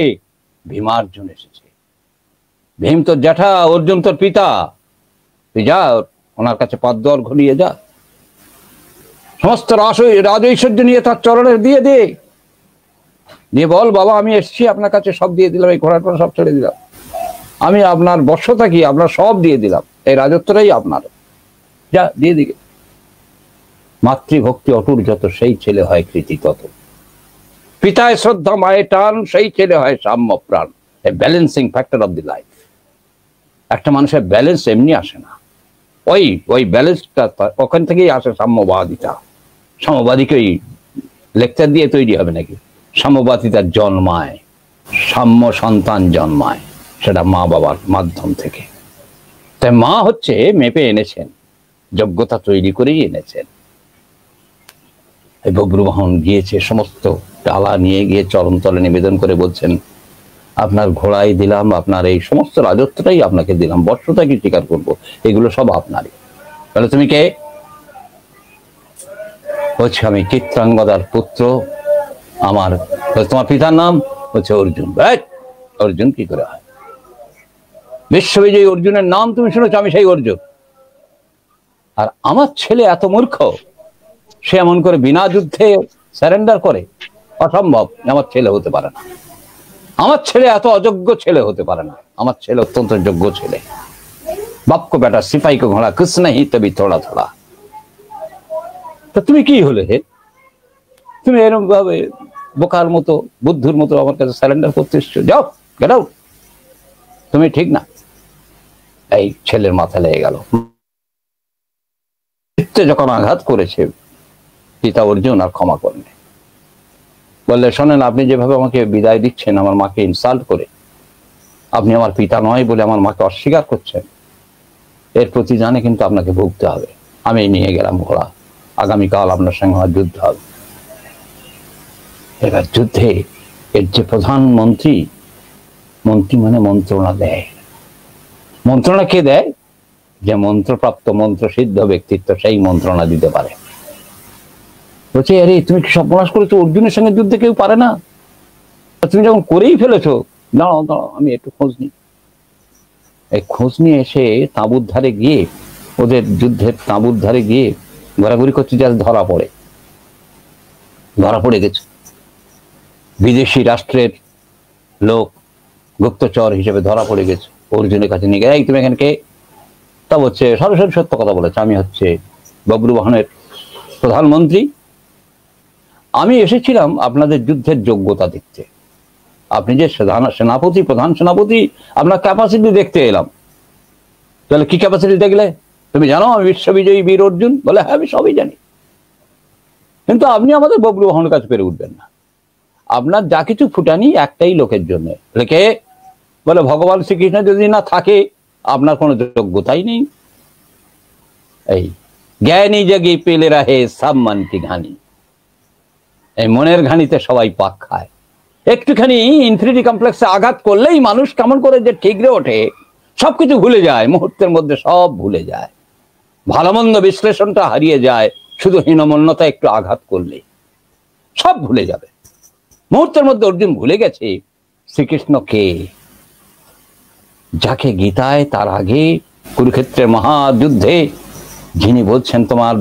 ভীমার্জুন এসেছে। ভীম তোর জ্যাঠা, অর্জুন তোর পিতা, তুই যা ওনার কাছে পাদ্য অর্ঘ্য নিয়ে যা, সমস্ত রাজ ঐশ্বর্য নিয়ে তার চরণে দিয়ে দে, দিয়ে বল বাবা আমি এসছি আপনার কাছে, সব দিয়ে দিলাম, এই ঘোড়াটা সব ছেড়ে দিলাম, আমি আপনার বর্ষতা কি আপনার সব দিয়ে দিলাম, এই রাজত্বটাই আপনার, যা দিয়ে দিকে। মাতৃভক্তি অটুট যত, সেই ছেলে হয় কৃতি তত। পিতায় শ্রদ্ধা, মায়ের টান, সেই ছেলে হয় সাম্য প্রাণ। A balancing factor of the life. একটা মানুষের ব্যালেন্স এমনি আসে না, ওই ব্যালেন্সটা ওখান থেকেই আসে সাম্যবাদিতা। সাম্যবাদীকে ওই লেকচার দিয়ে তৈরি হবে নাকি? সাম্যবাদিতা জন্মায়, সাম্য সন্তান জন্মায়। সেটা মা বাবার মাধ্যম থেকে। তাই মা হচ্ছে মেপে এনেছেন, যোগ্যতা তৈরি করেই এনেছেন। এই বব্রুবাহন গিয়েছে, সমস্ত ডালা নিয়ে গিয়ে চরণতলে নিবেদন করে বলছেন, আপনার ঘোড়াই দিলাম, আপনার এই সমস্ত রাজত্বটাই আপনাকে দিলাম, বর্ষটাকে স্বীকার করবো, এগুলো সব আপনারই। তাহলে তুমি কে? বলছে আমি চিত্রাঙ্গদার পুত্র। আমার তোমার পিতার নাম? হচ্ছে অর্জুন। অর্জুন কি করে হয়? বিশ্ববিজয়ী অর্জুনের নাম তুমি শুনেছ? আমি সেই অর্জুন। আর আমার ছেলে এত মূর্খ, সে এমন করে বিনা যুদ্ধে সারেন্ডার করে? অসম্ভব, আমার ছেলে হতে পারে না। আমার ছেলে এত অযোগ্য ছেলে হতে পারে না। আমার ছেলে অত্যন্ত যোগ্য ছেলে। বাপ কো বেটা সিপাহী কো ঘোড়া, কুছ নেহি তবে থোড়া থোড়া। তা তুমি কি হলে হে? তুমি এরকম ভাবে বোকার মতো, বুদ্ধুর মতো আমার কাছে সারেন্ডার করতে এসছো? যাও, গেট আউট, তুমি ঠিক না। এই ছেলের মাথা লেগে গেল। যখন আঘাত করেছে পিতা অর্জুন আর ক্ষমা করেনি। বললে, শোনেন, আপনি যেভাবে আমাকে বিদায় দিচ্ছেন আমার মাকে ইনসাল্ট করে, আপনি আমার পিতা নয় বলে আমার মাকে অস্বীকার করছেন, এর প্রতিদানে কিন্তু আপনাকে ভুগতে হবে। আমি নিয়ে গেলাম ঘোড়া, আগামীকাল আপনার সঙ্গে আমার যুদ্ধ হবে। এবার যুদ্ধে এর যে প্রধানমন্ত্রী, মন্ত্রী মানে মন্ত্রণা দেয়। মন্ত্রণা কে দেয়? যে মন্ত্রপ্রাপ্ত, মন্ত্র সিদ্ধ ব্যক্তিত্ব, সেই মন্ত্রণা দিতে পারে। বলছে, আরে তুমি কি সর্বনাশ করেছো? অর্জুনের সঙ্গে যুদ্ধে কেউ পারে না। তুমি যখন করেই ফেলেছো, দাঁড়াও দাঁড়াও, আমি একটু খোঁজ নিই। এই খোঁজ নিয়ে এসে তাঁবুর ধারে গিয়ে, ওদের যুদ্ধের তাঁবুর ধারে গিয়ে ঘোরাঘুরি করছে, যা ধরা পড়ে। ধরা পড়ে গেছে। বিদেশি রাষ্ট্রের লোক, গুপ্তচর হিসেবে ধরা পড়ে গেছে। অর্জুনের কাছে নিয়ে গেছে, এই তুমি এখানে কে? তা বলছে, সরাসরি সত্য কথা বলেছে, আমি হচ্ছে বব্রুবাহনের প্রধানমন্ত্রী। আমি এসেছিলাম আপনাদের যুদ্ধের যোগ্যতা দেখতে। আপনি যে সেনাপতি, প্রধান সেনাপতি, আপনার ক্যাপাসিটি দেখতে এলাম। তাহলে কি ক্যাপাসিটি দেখলে? তুমি জানো আমি বিশ্ববিজয়ী বীর অর্জুন? বলে, হ্যাঁ আমি সবই জানি। কিন্তু আপনি আমাদের বব্রুবাহনের কাছে পেরে উঠবেন না। আপনার যা কিছু ফুটানি একটাই লোকের জন্য। কে? বলে, ভগবান শ্রীকৃষ্ণ যদি না থাকে আপনার কোনো যোগ্যতাই নেই। এই জ্ঞানী জাগি পেলে রাহে সব মন কি ঘানি। এই মনের ঘানিতে সবাই পাক খায়। একটুখানি ইনফিনিটি কমপ্লেক্সে আঘাত করলেই মানুষ কেমন করে যে ঠিকরে ওঠে, সবকিছু ভুলে যায়, মুহূর্তের মধ্যে সব ভুলে যায়। ভালো মন্দ বিশ্লেষণটা হারিয়ে যায়, শুধু হীনমন্যতা একটু আঘাত করলে সব ভুলে যাবে। মুহূর্তের মধ্যে অর্জুন ভুলে গেছে শ্রীকৃষ্ণ কে, যাকে গীতায় তার আগে কুরুক্ষেত্রের মহাযুদ্ধে যিনি বলছেন, তোমার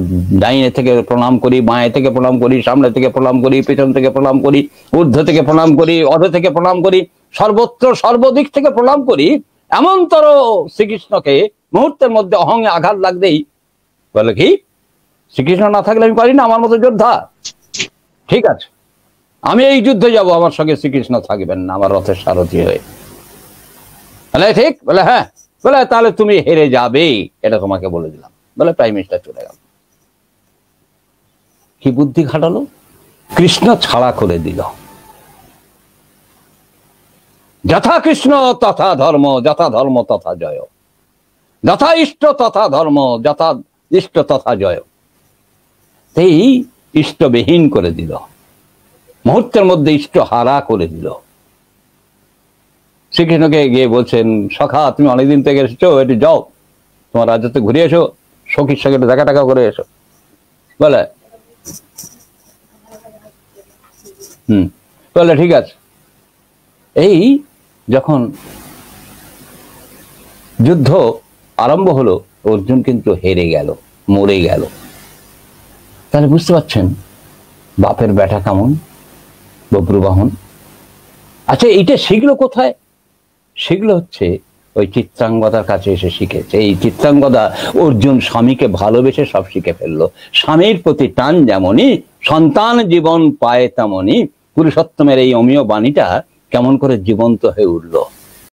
ডাইনে থেকে প্রণাম করি, বাঁয়ে থেকে প্রণাম করি, সামনে থেকে প্রণাম করি, পেছন থেকে প্রণাম করি, ঊর্ধ্ব থেকে প্রণাম করি, অধ থেকে প্রণাম করি, সর্বত্র সর্বদিক থেকে প্রণাম করি, এমনতর শ্রীকৃষ্ণকে মুহূর্তের মধ্যে অহংয়ে আঘাত লাগতেই বলে, কি শ্রীকৃষ্ণ না থাকলে আমি পারি না আমার মতো যোদ্ধা? ঠিক আছে, আমি এই যুদ্ধে যাব, আমার সঙ্গে শ্রীকৃষ্ণ থাকবেন না আমার রথের সারথি হয়ে। বলে, ঠিক? বলে, হ্যাঁ। বলে, তাহলে তুমি হেরে যাবে, এটা তোমাকে বলে দিলাম। বলে, প্রাইম মিনিস্টার চলে গেল। কি বুদ্ধি খাটালো? কৃষ্ণ ছাড়া করে দিল। যথা কৃষ্ণ তথা ধর্ম, যথা ধর্ম তথা জয়, যথা ইষ্ট তথা ধর্ম, যথা ইষ্ট তথা জয়। এই ইষ্টবিহীন করে দিল, মুহূর্তের মধ্যে ইষ্ট হারা করে দিল। শ্রীকৃষ্ণকে গিয়ে বলছেন, সখা তুমি অনেকদিন থেকে এসেছো, একটু যাও তোমার রাজ্যতে ঘুরে এসো, সখীর সঙ্গে একটু দেখা টাকা করে এসো। বলে, বলে ঠিক আছে। এই যখন যুদ্ধ আরম্ভ হলো, অর্জুন কিন্তু হেরে গেল, মরে গেল। তাহলে বুঝতে পারছেন বাপের বেটা কেমন, বব্রুবাহন। আচ্ছা, এইটা শিখলো কোথায়? শিখলো হচ্ছে ওই চিত্রাঙ্গদার কাছে এসে শিখেছে। এই চিত্রাঙ্গদা অর্জুন স্বামীকে ভালোবেসে সব শিখে ফেললো। স্বামীর প্রতি টান যেমনই, সন্তান জীবন পায় তেমনই পুরুষোত্তমের এই অমীয় বাণীটা কেমন করে জীবন্ত হয়ে উঠলো।